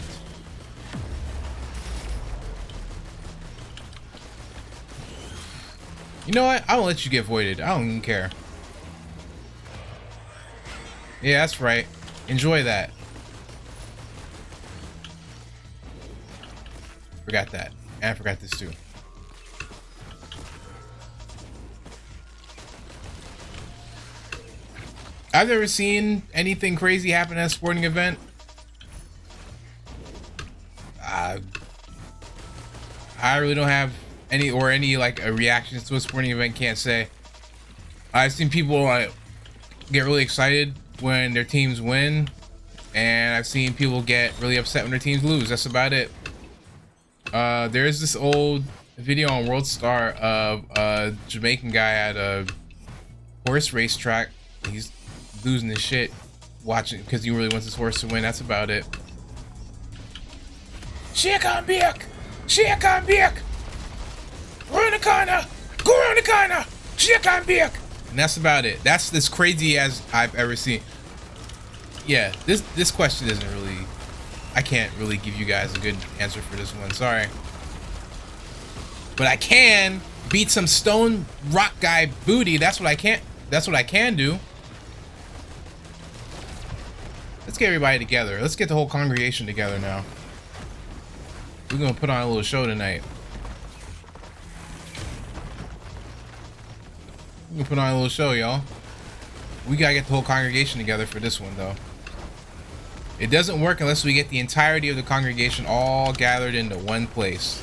You know what? I won't let you get voided. I don't even care. Yeah, that's right. Enjoy that. Forgot that. And I forgot this too. I've never seen anything crazy happen at a sporting event. I really don't have any like reactions to a sporting event. Can't say. I've seen people get really excited when their teams win, and I've seen people get really upset when their teams lose. That's about it. There's this old video on World Star of a Jamaican guy at a horse racetrack. He's losing his shit watching because he really wants his horse to win. That's about it. Shake on back! Shake on back! Around the corner! Go around the corner! Shake on back! And that's about it. That's as crazy as I've ever seen. Yeah, this question isn't really... I can't really give you guys a good answer for this one. Sorry. But I can beat some stone rock guy booty. That's what I can. That's what I can do. Let's get everybody together. Let's get the whole congregation together now. We're gonna put on a little show tonight. We're gonna put on a little show, y'all. We gotta get the whole congregation together for this one, though. It doesn't work unless we get the entirety of the congregation all gathered into one place.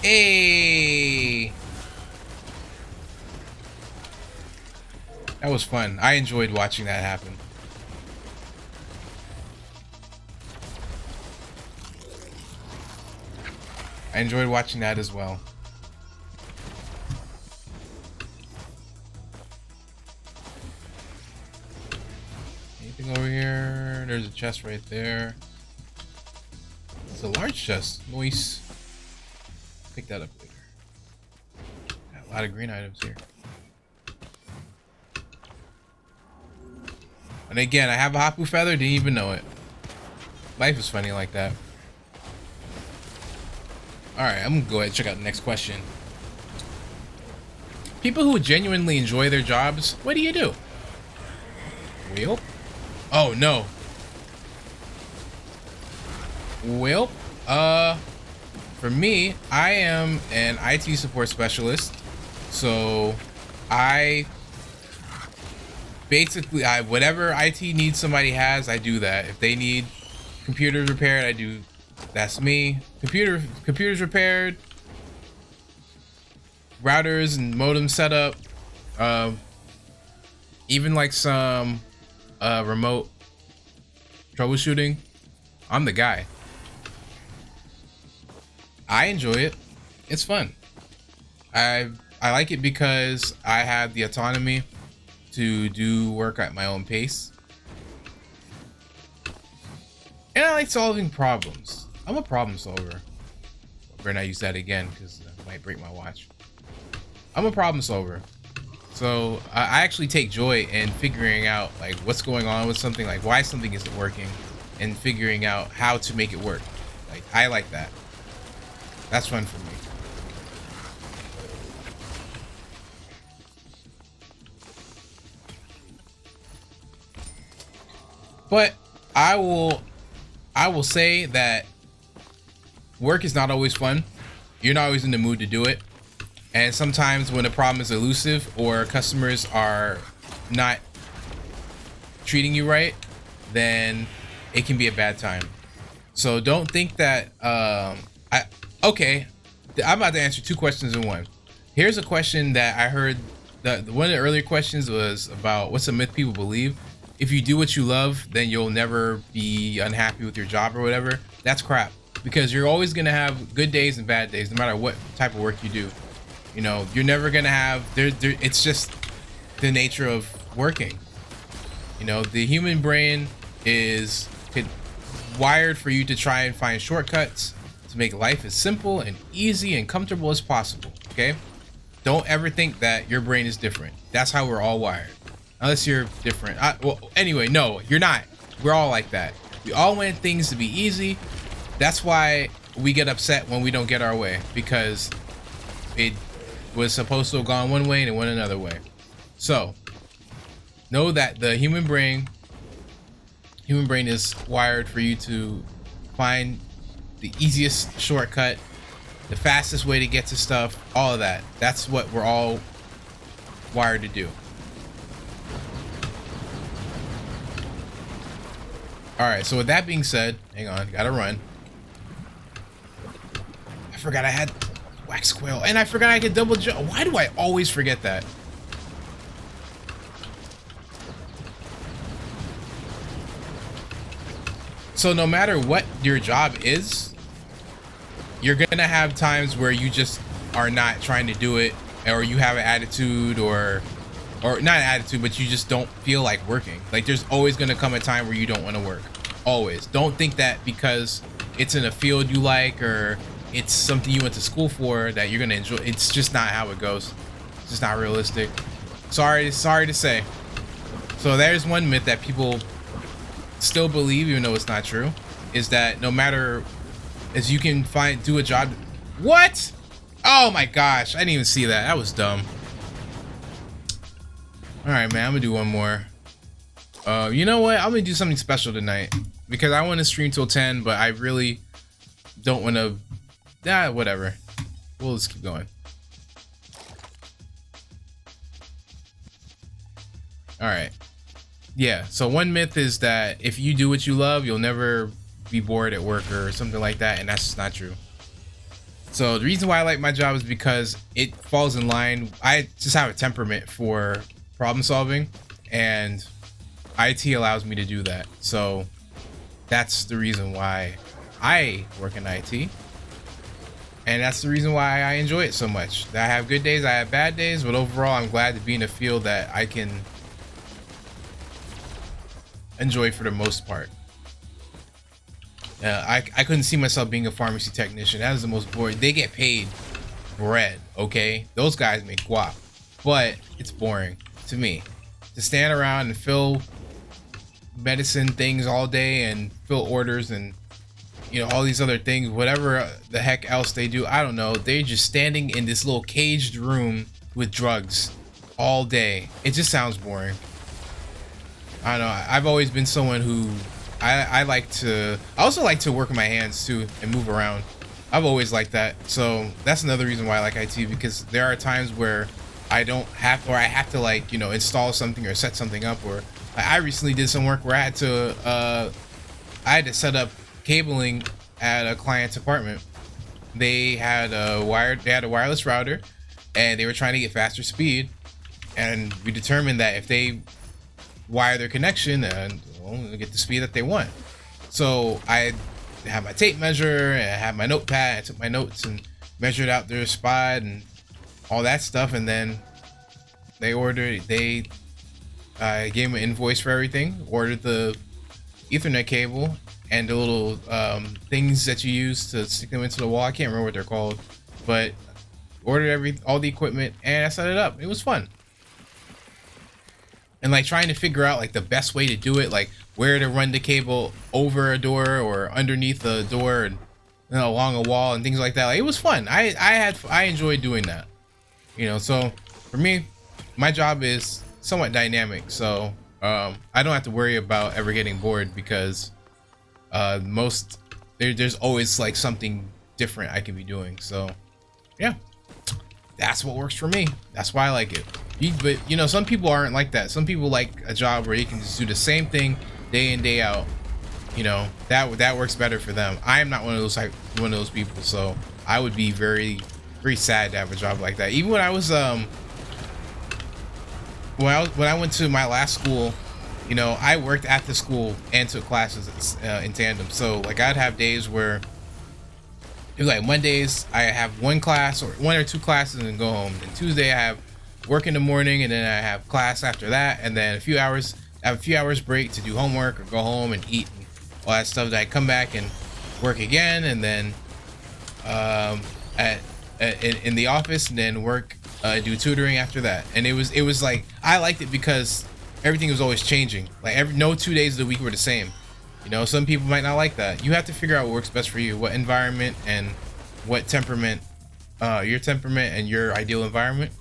Hey! That was fun. I enjoyed watching that happen. I enjoyed watching that as well. Anything over here? There's a chest right there. It's a large chest. Nice. Pick that up later. Got a lot of green items here. And again, I have a Hapu feather, didn't even know it. Life is funny like that. Alright, I'm gonna go ahead and check out the next question. People who genuinely enjoy their jobs, what do you do? Well, oh no. Well, for me, I am an IT support specialist. So I basically, whatever IT needs somebody has, I do that. If they need computers repaired, I do. That's me. Computers repaired, routers and modem setup, even like some remote troubleshooting. I'm the guy. I enjoy it. It's fun. I like it because I have the autonomy to do work at my own pace. And I like solving problems. I'm a problem solver. I better not use that again because I might break my watch. I'm a problem solver. So I actually take joy in figuring out like what's going on with something, like why something isn't working, and figuring out how to make it work. Like I like that. That's fun for me. But I will say that work is not always fun. You're not always in the mood to do it. And sometimes when a problem is elusive or customers are not treating you right, then it can be a bad time. So don't think that okay, I'm about to answer 2 questions in one. Here's a question that I heard. One of the earlier questions was about what's a myth people believe. If you do what you love, then you'll never be unhappy with your job or whatever. That's crap, because you're always gonna have good days and bad days no matter what type of work you do. You know, you're never gonna have it's just the nature of working. You know, the human brain is wired for you to try and find shortcuts to make life as simple and easy and comfortable as possible. Okay, don't ever think that your brain is different. That's how we're all wired, unless you're different. Well, anyway, no, you're not. We're all like that. We all want things to be easy. That's why we get upset when we don't get our way, because it was supposed to have gone one way and it went another way. So know that the human brain is wired for you to find the easiest shortcut, the fastest way to get to stuff, all of that. That's what we're all wired to do. All right, so with that being said, hang on, gotta run. I forgot I had wax quail, and I forgot I could double jump. Why do I always forget that? So no matter what your job is, you're gonna have times where you just are not trying to do it, or you have an attitude, or not an attitude, but you just don't feel like working. Like, there's always gonna come a time where you don't want to work. Always. Don't think that because it's in a field you like, or it's something you went to school for, that you're gonna enjoy. It's just not how it goes. It's just not realistic. Sorry to say. So there's one myth that people still believe, even though it's not true, is that no matter, as you can do a job. What? Oh my gosh, I didn't even see that. That was dumb. All right, man, I'm gonna do one more. You know what? I'm gonna do something special tonight, because I want to stream till 10, but I really don't want to. Whatever. We'll just keep going. All right. Yeah, so one myth is that if you do what you love, you'll never be bored at work or something like that, and that's just not true. So the reason why I like my job is because it falls in line. I just have a temperament for problem solving, and IT allows me to do that. So that's the reason why I work in IT, and that's the reason why I enjoy it so much. I have good days, I have bad days, but overall I'm glad to be in a field that I can enjoy for the most part. I couldn't see myself being a pharmacy technician. That is the most boring. They get paid bread, okay? Those guys make guap, but it's boring to me to stand around and fill medicine things all day and fill orders and, you know, all these other things, whatever the heck else they do. I don't know. They're just standing in this little caged room with drugs all day. It just sounds boring. I don't know. I've always been someone who I also like to work with my hands too and move around. I've always liked that. So that's another reason why I like IT, because there are times where I have to, like, you know, install something or set something up. Or I recently did some work where I had to set up cabling at a client's apartment. They had a wireless router, and they were trying to get faster speed, and we determined that if they wire their connection, and we'll get the speed that they want. So I had my tape measure, and I had my notepad. I took my notes and measured out their spot and all that stuff, and then I gave them an invoice for everything, ordered the Ethernet cable and the little things that you use to stick them into the wall. I can't remember what they're called, but ordered all the equipment, and I set it up. It was fun. And like trying to figure out like the best way to do it, like where to run the cable over a door or underneath the door, and, you know, along a wall and things like that. Like, it was fun. I enjoyed doing that. You know, so for me, my job is somewhat dynamic. So I don't have to worry about ever getting bored because there's always like something different I can be doing. So yeah, that's what works for me. That's why I like it. But you know, some people aren't like that. Some people like a job where you can just do the same thing day in, day out. You know, that works better for them. I am not one of those people. So I would be very, very sad to have a job like that. Even when I was when I went to my last school, you know, I worked at the school and took classes in tandem. So like I'd have days where it was like Mondays I have one class or one or two classes and go home. And Tuesday I have work in the morning, and then I have class after that, and then I have a few hours break to do homework or go home and eat and all that stuff. That I come back and work again, and then in the office, and then work do tutoring after that. And it was like I liked it because everything was always changing. Like no 2 days of the week were the same. You know, some people might not like that. You have to figure out what works best for you, what environment and what temperament, your temperament and your ideal environment,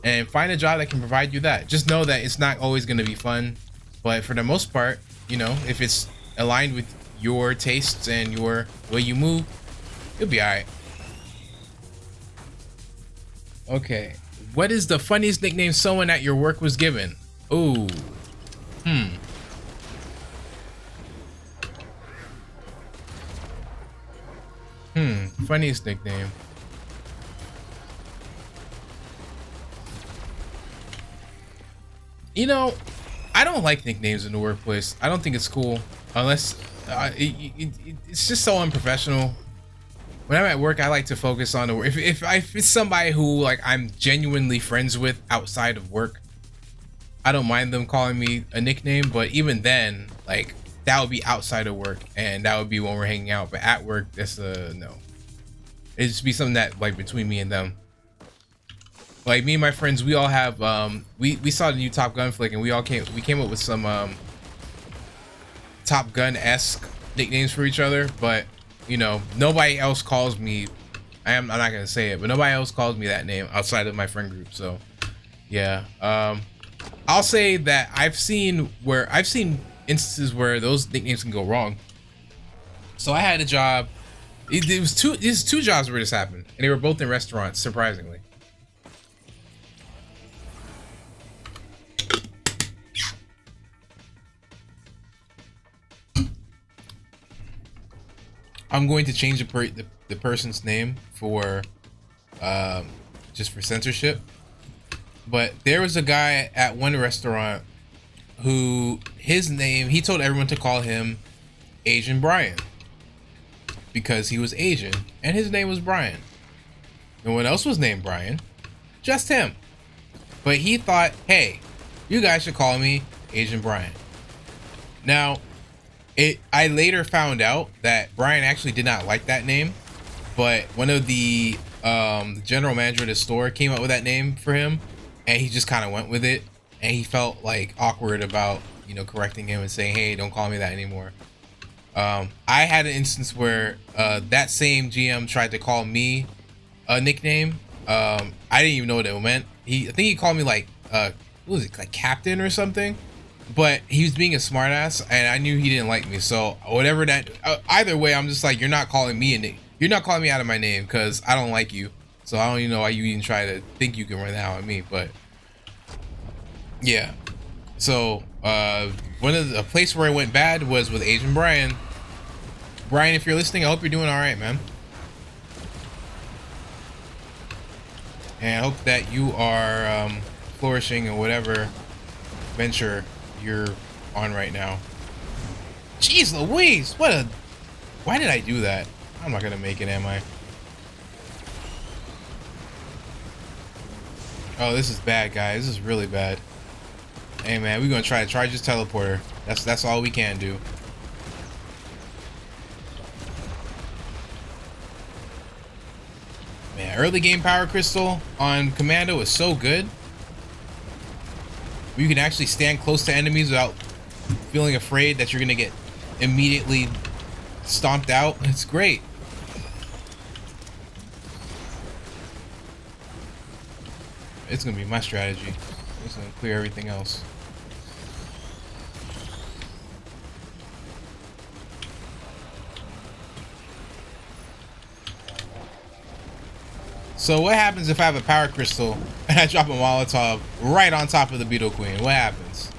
and find a job that can provide you that. Just know that it's not always going to be fun, but for the most part, you know, if it's aligned with your tastes and your way you move, you'll be all right. Okay, what is the funniest nickname someone at your work was given? Ooh, funniest nickname. You know, I don't like nicknames in the workplace. I don't think it's cool unless it's just so unprofessional. When I'm at work, I like to focus on the work. If it's somebody who like I'm genuinely friends with outside of work, I don't mind them calling me a nickname. But even then, like that would be outside of work, and that would be when we're hanging out. But at work, that's no. It'd just be something that like between me and them. Like me and my friends, we all have we saw the new Top Gun flick, and we came up with some Top Gun-esque nicknames for each other. But you know, nobody else calls me. I'm not gonna say it, but nobody else calls me that name outside of my friend group. So yeah, I'll say that I've seen instances where those nicknames can go wrong. So I had a job. It was two jobs where this happened, and they were both in restaurants, surprisingly. I'm going to change the person's name for just for censorship. But there was a guy at one restaurant who he told everyone to call him Asian Brian because he was Asian and his name was Brian. No one else was named Brian, just him. But he thought, hey, you guys should call me Asian Brian. Now, I later found out that Brian actually did not like that name, but one of the general manager of the store came up with that name for him, and he just kind of went with it, and he felt like awkward about, you know, correcting him and saying, hey, don't call me that anymore. I had an instance where that same GM tried to call me a nickname. I didn't even know what it meant. I think he called me like what was it, like Captain or something? But he was being a smartass, and I knew he didn't like me. So whatever that, either way, I'm just like, you're not calling me you're not calling me out of my name because I don't like you. So I don't even know why you even try to think you can run that on me. But yeah, so a place where it went bad was with Asian Brian. Brian, if you're listening, I hope you're doing all right, man. And I hope that you are flourishing in whatever venture you're on right now. Jeez Louise, why did I do that? I'm not gonna make it, am I? Oh, this is bad, guys. This is really bad. Hey man, we're gonna try to charge this teleporter. That's all we can do. Man, early game power crystal on Commando is so good. You can actually stand close to enemies without feeling afraid that you're gonna get immediately stomped out. It's great. It's gonna be my strategy. It's gonna clear everything else. So what happens if I have a power crystal and I drop a Molotov right on top of the Beetle Queen? What happens?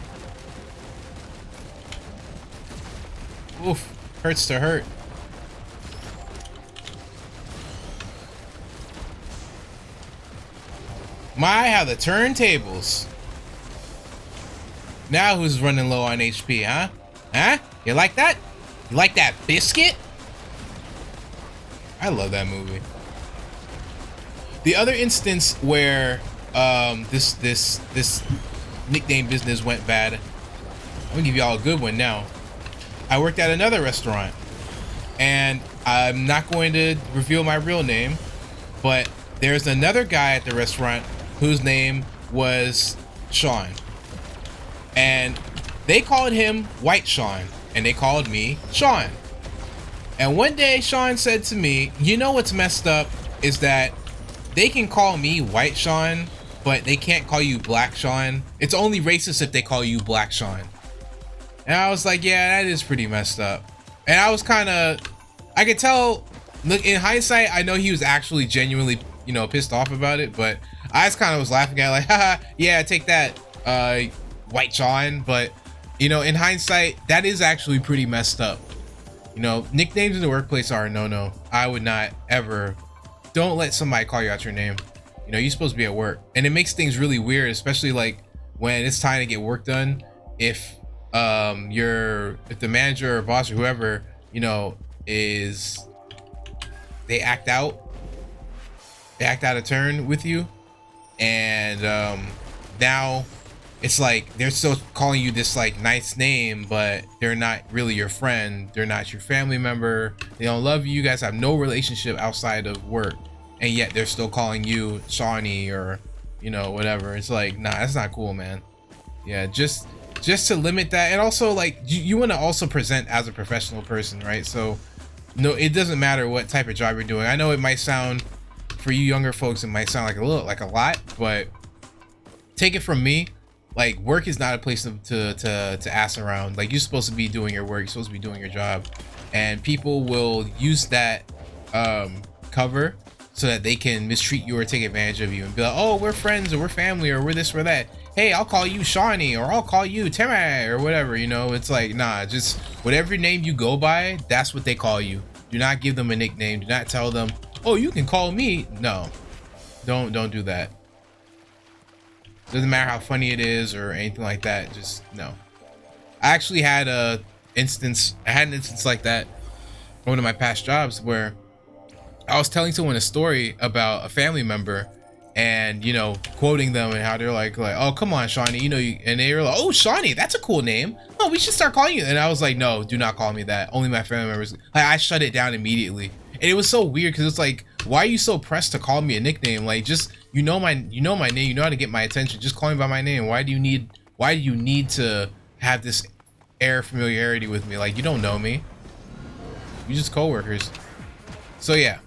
Oof, hurts to hurt. My, how the turntables. Now who's running low on HP, huh? Huh? You like that? You like that biscuit? I love that movie. The other instance where this nickname business went bad, I'm gonna give y'all a good one now. I worked at another restaurant, and I'm not going to reveal my real name, but there's another guy at the restaurant whose name was Sean, and they called him White Sean, and they called me Sean. And one day Sean said to me, you know what's messed up is that they can call me White Sean, but they can't call you Black Sean. It's only racist if they call you Black Sean. And I was like, yeah, that is pretty messed up. And I was kind of, I could tell, look, in hindsight, I know he was actually genuinely, you know, pissed off about it, but I just kind of was laughing at it, like, haha, yeah, take that, White Sean. But, you know, in hindsight, that is actually pretty messed up. You know, nicknames in the workplace are a no-no. I would not ever, don't let somebody call you out your name. You know, you're supposed to be at work. And it makes things really weird, especially like when it's time to get work done. If the manager or boss or whoever, you know, they act out of turn with you, and now it's like they're still calling you this like nice name, but they're not really your friend, they're not your family member, they don't love you, you guys have no relationship outside of work, and yet they're still calling you Shawnee or, you know, whatever. It's like, nah, that's not cool, man. Yeah, just to limit that. And also, like, you want to also present as a professional person, right? So no, it doesn't matter what type of job you're doing. I know it might sound, for you younger folks, it might sound like a lot, but take it from me, like, work is not a place to ass around. Like, you're supposed to be doing your work, you're supposed to be doing your job, and people will use that cover so that they can mistreat you or take advantage of you and be like, oh, we're friends or we're family or we're this or that. Hey, I'll call you Shawnee or I'll call you Timmy or whatever, you know. It's like, nah, just whatever name you go by, that's what they call you. Do not give them a nickname. Do not tell them, oh, you can call me. No, don't do that. Doesn't matter how funny it is or anything like that. Just no. I actually had an instance like that on one of my past jobs where I was telling someone a story about a family member, and, you know, quoting them and how they're like, oh, come on, Shawnee, you know, and they were like, oh, Shawnee, that's a cool name. Oh, we should start calling you. And I was like, no, do not call me that. Only my family members. Like, I shut it down immediately. And it was so weird because it's like, why are you so pressed to call me a nickname? Like, just, you know my name, you know how to get my attention. Just call me by my name. Why do you need to have this air of familiarity with me? Like, you don't know me. You just coworkers. So yeah.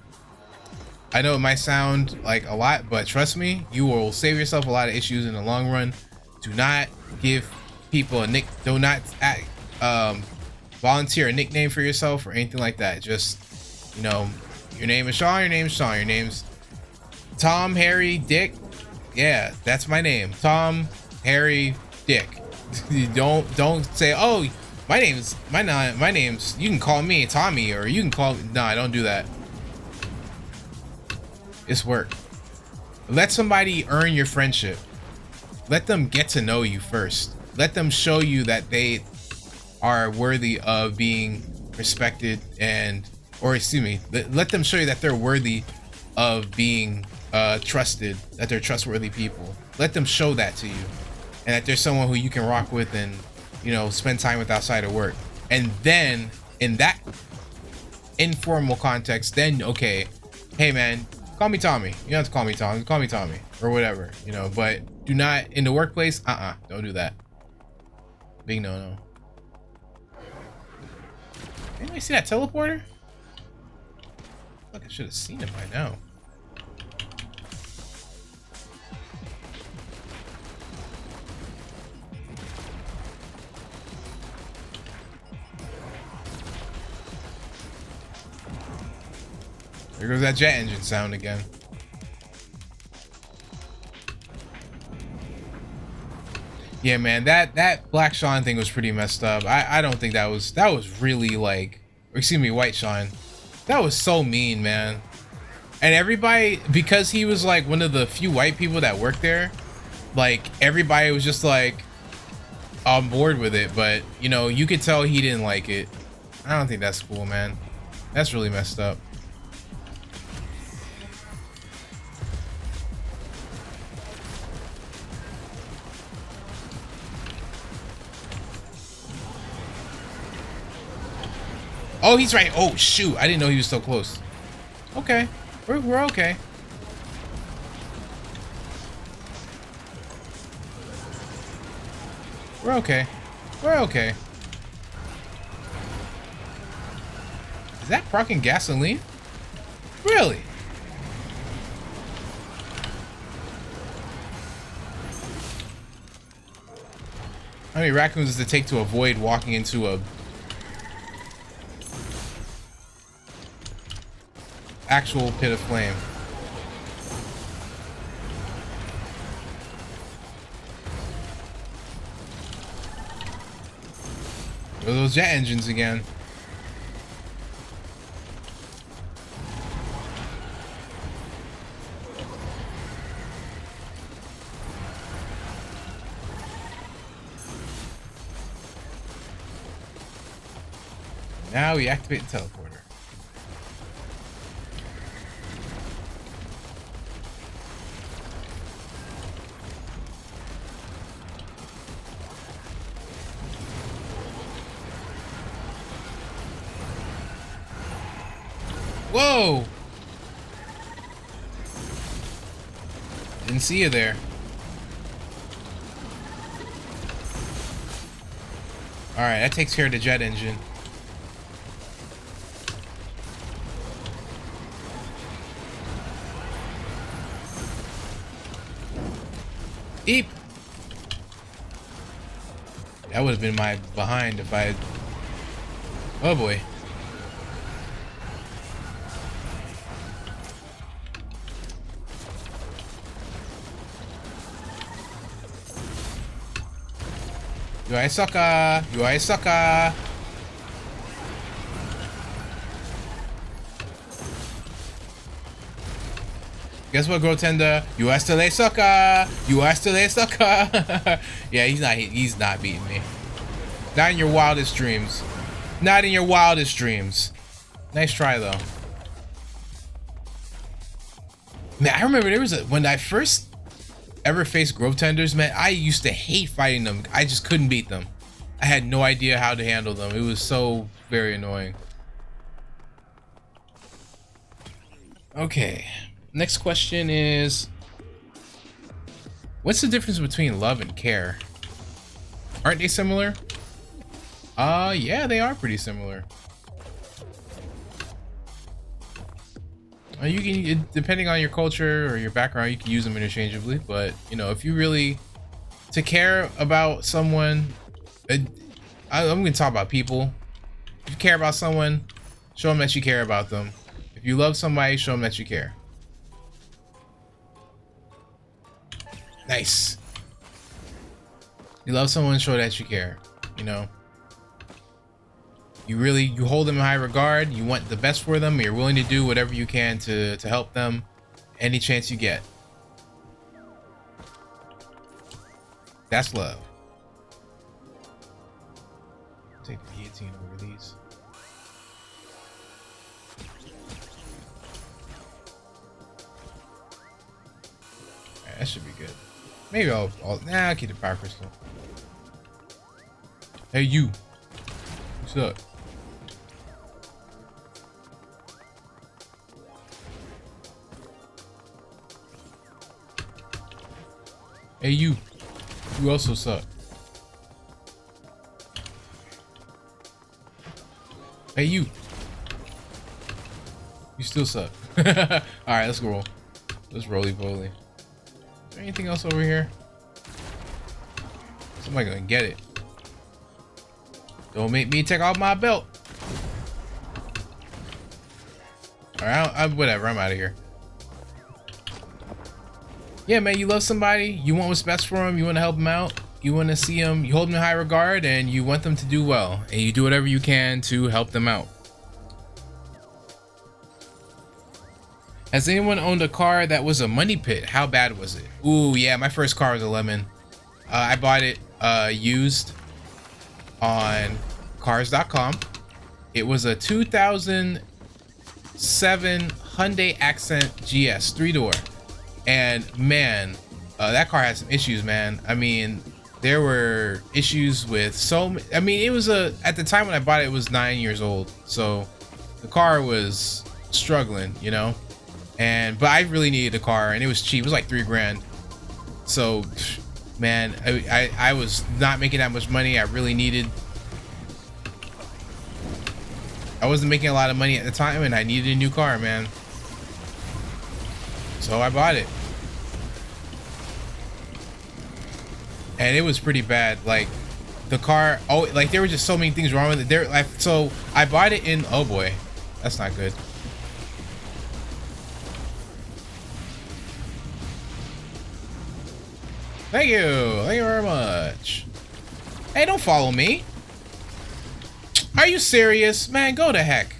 I know it might sound like a lot, but trust me, you will save yourself a lot of issues in the long run. Do not give people do not volunteer a nickname for yourself or anything like that. Just, you know, your name is Sean, your name's Tom, Harry, Dick. Yeah, that's my name. Tom, Harry, Dick. don't say, oh, my name's, you can call me Tommy, or you can call, no, I don't do that. It's work. Let somebody earn your friendship. Let them get to know you first. Let them show you that they are worthy of being respected, let them show you that they're worthy of being trusted, that they're trustworthy people. Let them show that to you, and that there's someone who you can rock with and, you know, spend time with outside of work. And then in that informal context, then, okay, hey man, call me Tommy. You don't have to call me Tom. Call me Tommy or whatever, you know. But do not in the workplace. Don't do that. Big no. Anybody see that teleporter? Look, I should have seen it by now. There goes that jet engine sound again. Yeah, man, that Black Sean thing was pretty messed up. I don't think that was really like, or excuse me, White Sean. That was so mean, man. And everybody, because he was like one of the few white people that worked there, like everybody was just like on board with it. But you know, you could tell he didn't like it. I don't think that's cool, man. That's really messed up. Oh, he's right. Oh, shoot. I didn't know he was so close. Okay. We're okay. We're okay. We're okay. Is that proccing gasoline? Really? How many raccoons does it take to avoid walking into a actual pit of flame? Or those jet engines again. Now we activate the teleporter. Whoa! Didn't see you there. Alright, that takes care of the jet engine. Eep! That would have been my behind if I had... Oh boy. You are a sucker! You are a sucker! Guess what, Grotenda? You are still a sucker! You are still a sucker! Yeah, he's not beating me. Not in your wildest dreams. Not in your wildest dreams. Nice try, though. Man, I remember there was when I first ever faced Grove Tenders, man, I used to hate fighting them. I just couldn't beat them. I had no idea how to handle them. It was so very annoying. Okay. Next question is, what's the difference between love and care? Aren't they similar? Yeah, they are pretty similar. You can, depending on your culture or your background, you can use them interchangeably. But you know, if you really to care about someone, I'm going to talk about people. If you care about someone, show them that you care about them. If you love somebody, show them that you care. Nice. You love someone, show that you care. You know, you hold them in high regard. You want the best for them. You're willing to do whatever you can to help them any chance you get. That's love. Take the guillotine over these. Alright, that should be good. Maybe I'll keep the power crystal. Hey, you. What's up? Hey, you. You also suck. Hey, you. You still suck. Alright, let's roll. Let's roly-poly. Is there anything else over here? Somebody gonna get it. Don't make me take off my belt. Alright, whatever. I'm out of here. Yeah, man, you love somebody. You want what's best for them. You want to help them out. you want to see them, you hold them in high regard, and you want them to do well, and you do whatever you can to help them out. Has anyone owned a car that was a money pit? How bad was it? Ooh, yeah, my first car was a lemon. I bought it used on cars.com. It was a 2007 Hyundai Accent GS 3-door, and man, that car had some issues, man. I mean, there were issues with I mean, it was at the time when I bought it, it was 9 years old, so the car was struggling, you know. But I really needed a car, and it was cheap. It was like $3 grand. So, man, I was not making that much money. I really needed. I wasn't making a lot of money at the time, and I needed a new car, man. So I bought it. And it was pretty bad. Like, the car, oh, like there were just so many things wrong with it. So I bought it in, oh boy, that's not good. Thank you very much. Hey, don't follow me. Are you serious? Man, go to heck.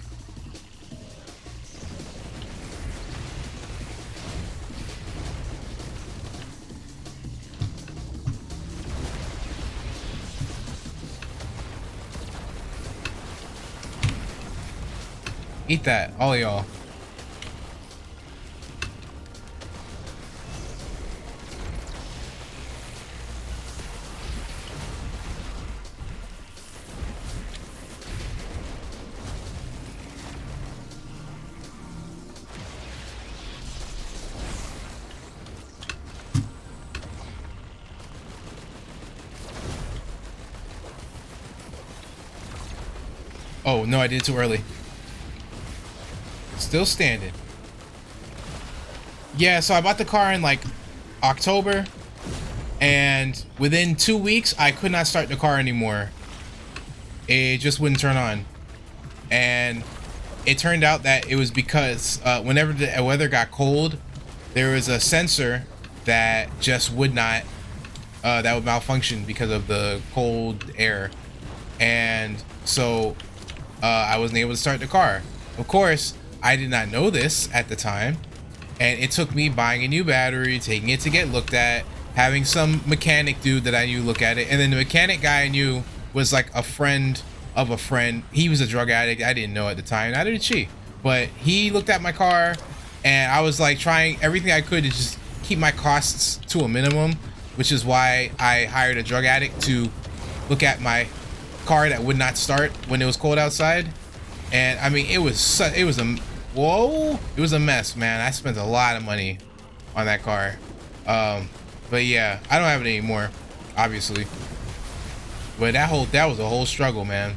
Eat that, all of y'all. Oh, no, I did it too early. Still standing. Yeah, so I bought the car in like October, and within 2 weeks, I could not start the car anymore. It just wouldn't turn on. And it turned out that it was because whenever the weather got cold, there was a sensor that just would not, that would malfunction because of the cold air. And so I wasn't able to start the car. Of course, I did not know this at the time, and it took me buying a new battery, taking it to get looked at, having some mechanic dude that I knew look at it, and then the mechanic guy I knew was like a friend of a friend. He was a drug addict. I didn't know at the time, neither did she, but he looked at my car, and I was like trying everything I could to just keep my costs to a minimum, which is why I hired a drug addict to look at my car that would not start when it was cold outside. And I mean, it was a mess, man. I spent a lot of money on that car. But yeah, I don't have it anymore, obviously. But that was a whole struggle, man.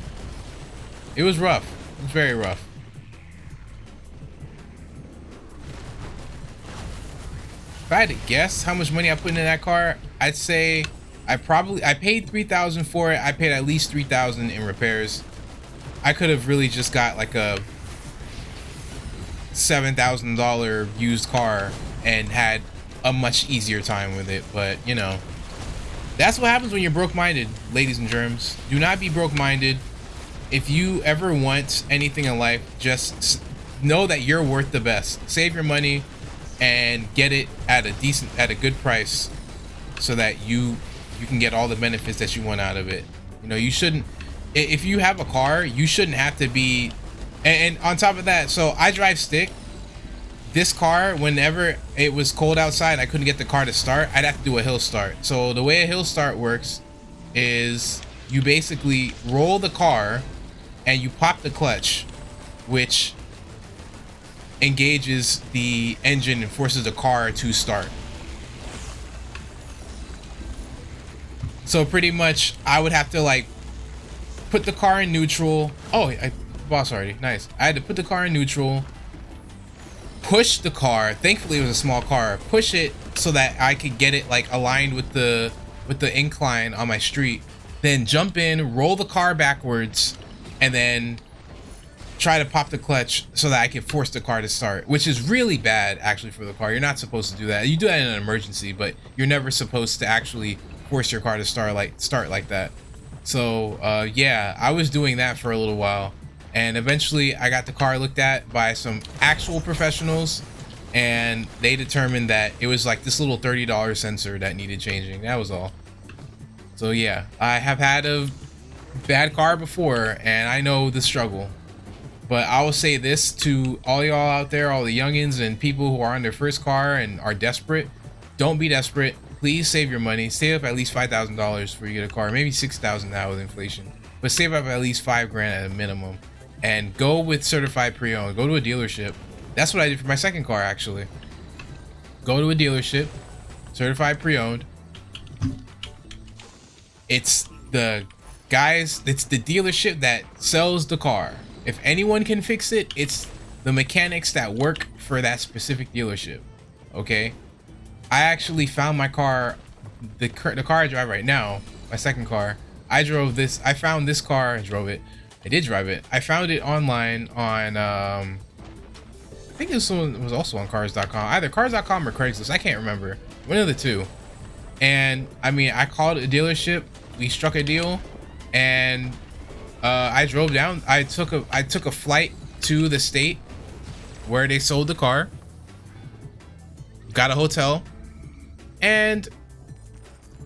It was rough. It was very rough. If I had to guess how much money I put into that car, I'd say I paid $3,000 for it. I paid at least $3,000 in repairs. I could have really just got like a $7,000 used car and had a much easier time with it. But you know, that's what happens when you're broke-minded, ladies and germs. Do not be broke-minded. If you ever want anything in life, just know that you're worth the best. Save your money and get it at a good price, so that you can get all the benefits that you want out of it. You know, you shouldn't, if you have a car, you shouldn't have to be, and on top of that, so I drive stick. This car, whenever it was cold outside, I couldn't get the car to start, I'd have to do a hill start. So the way a hill start works is you basically roll the car and you pop the clutch, which engages the engine and forces the car to start. So pretty much I would have to like put the car in neutral. Oh, boss already, nice. I had to put the car in neutral, push the car, thankfully it was a small car, push it so that I could get it like aligned with the incline on my street, then jump in, roll the car backwards, and then try to pop the clutch so that I can force the car to start, which is really bad actually for the car. You're not supposed to do that. You do that in an emergency, but you're never supposed to actually force your car to start like that. So yeah, I was doing that for a little while, and eventually I got the car looked at by some actual professionals, and they determined that it was like this little $30 sensor that needed changing. That was all. So yeah, I have had a bad car before, and I know the struggle. But I will say this to all y'all out there, all the youngins and people who are on their first car and are desperate: don't be desperate. Please save your money. Save up at least $5,000 before you get a car. Maybe $6,000 now with inflation, but save up at least $5,000 at a minimum, and go with certified pre-owned. Go to a dealership. That's what I did for my second car, actually. Go to a dealership, certified pre-owned. It's the dealership that sells the car. If anyone can fix it, it's the mechanics that work for that specific dealership. Okay, I actually found my car, the car I drive right now, my second car. I found this car and drove it. I did drive it. I found it online on I think this one was also on cars.com, either cars.com or Craigslist. I can't remember, one of the two. And I mean, I called a dealership, we struck a deal, and I drove down. I took a flight to the state where they sold the car, got a hotel, and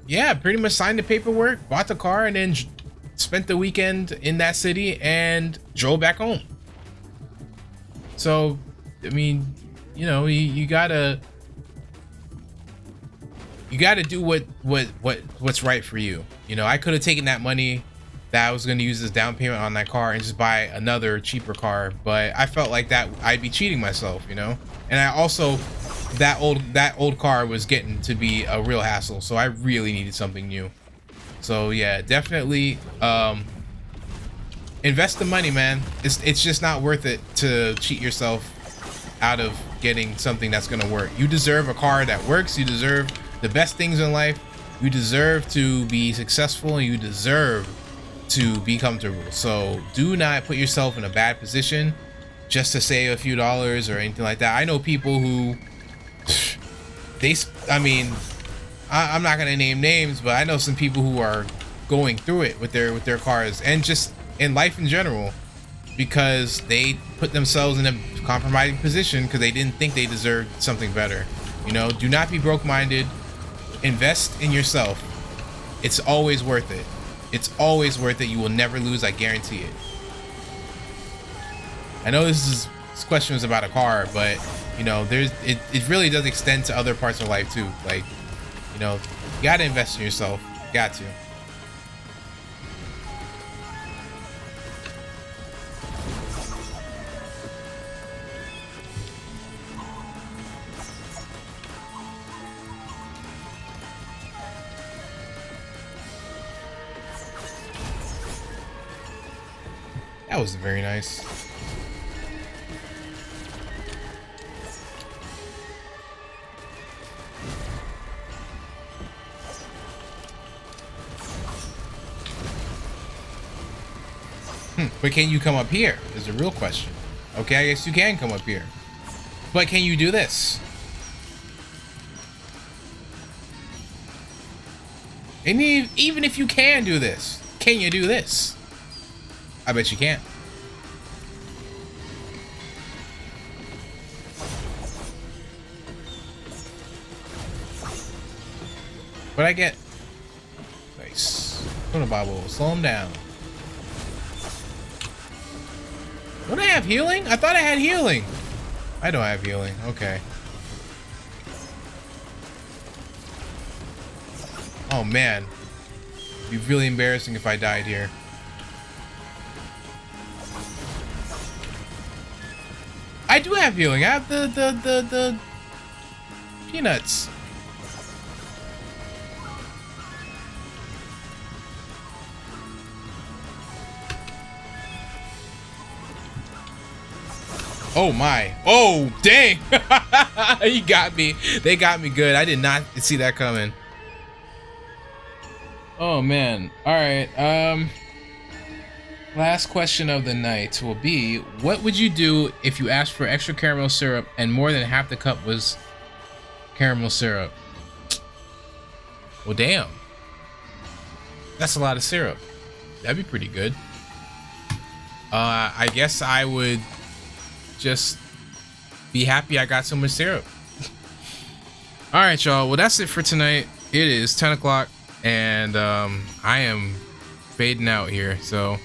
yeah, pretty much signed the paperwork, bought the car, and then spent the weekend in that city and drove back home. So I mean, you know, you gotta do what's right for you. You know, I could have taken that money that I was going to use as down payment on that car and just buy another cheaper car, but I felt like that I'd be cheating myself, you know. And I also, that old car was getting to be a real hassle, so I really needed something new. So yeah, definitely invest the money, man. It's just not worth it to cheat yourself out of getting something that's going to work. You deserve a car that works. You deserve the best things in life. You deserve to be successful, and you deserve to be comfortable. So do not put yourself in a bad position just to save a few dollars or anything like that. I know people who I'm not gonna name names, but I know some people who are going through it with their cars and just in life in general, because they put themselves in a compromising position because they didn't think they deserved something better. You know, do not be broke-minded. Invest in yourself. It's always worth it. It's always worth it. You will never lose. I guarantee it. I know this question was about a car, but you know, it really does extend to other parts of life too. Like, you know, you gotta invest in yourself. You got to. That was very nice. But can you come up here is the real question. Okay, I guess you can come up here. But can you do this? And even if you can do this, can you do this? I bet you can't. But I get... Nice. Put a bobble. Slow him down. Don't I have healing? I thought I had healing. I don't have healing. Okay. Oh, man. It'd be really embarrassing if I died here. I do have healing. I have the peanuts. Oh my. Oh, dang. He got me. They got me good. I did not see that coming. Oh man. All right. Last question of the night will be, what would you do if you asked for extra caramel syrup and more than half the cup was caramel syrup? Well, damn. That's a lot of syrup. That'd be pretty good. I guess I would just be happy I got so much syrup. All right, y'all. Well, that's it for tonight. It is 10 o'clock, and I am fading out here. So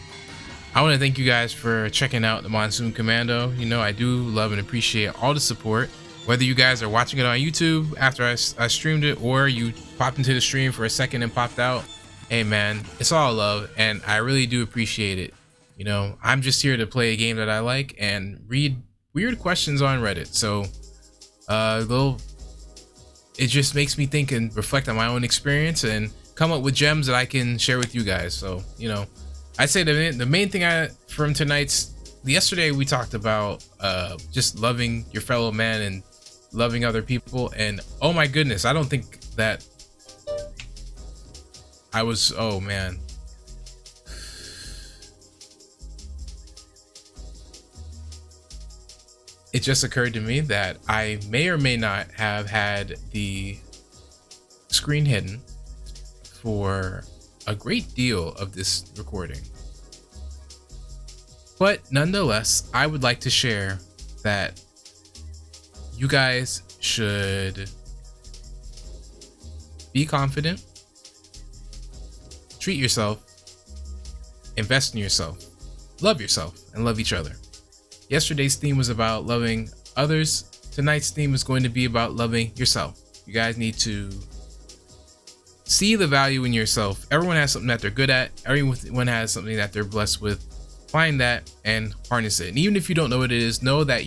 I want to thank you guys for checking out the Monsoon Commando. You know, I do love and appreciate all the support. Whether you guys are watching it on YouTube after I streamed it, or you popped into the stream for a second and popped out, hey man, it's all love, and I really do appreciate it. You know, I'm just here to play a game that I like and read weird questions on Reddit. So it just makes me think and reflect on my own experience and come up with gems that I can share with you guys. So, you know, I'd say the main thing from yesterday we talked about just loving your fellow man and loving other people, and oh my goodness, I don't think that I was, oh man. It just occurred to me that I may or may not have had the screen hidden for a great deal of this recording. But nonetheless, I would like to share that you guys should be confident, treat yourself, invest in yourself, love yourself, and love each other. Yesterday's theme was about loving others. Tonight's theme is going to be about loving yourself. You guys need to see the value in yourself. Everyone has something that they're good at. Everyone has something that they're blessed with. Find that and harness it. And even if you don't know what it is, know that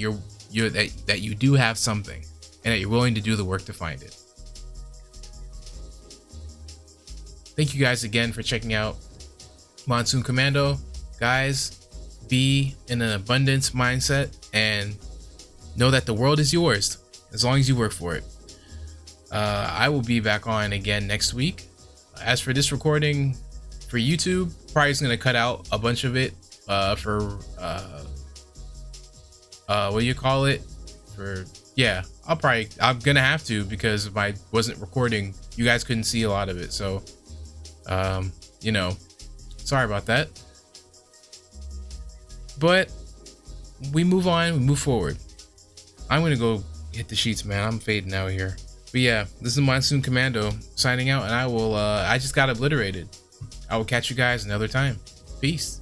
that you do have something, and that you're willing to do the work to find it. Thank you guys again for checking out Monsoon Commando. Guys, be in an abundance mindset and know that the world is yours as long as you work for it. I will be back on again next week. As for this recording for YouTube, probably just gonna cut out a bunch of it for what do you call it? I'm gonna have to, because if I wasn't recording, you guys couldn't see a lot of it. So you know, sorry about that. But we move on, we move forward. I'm gonna go hit the sheets, man. I'm fading out here. But yeah, this is Monsoon Commando signing out, and I just got obliterated. I will catch you guys another time. Peace.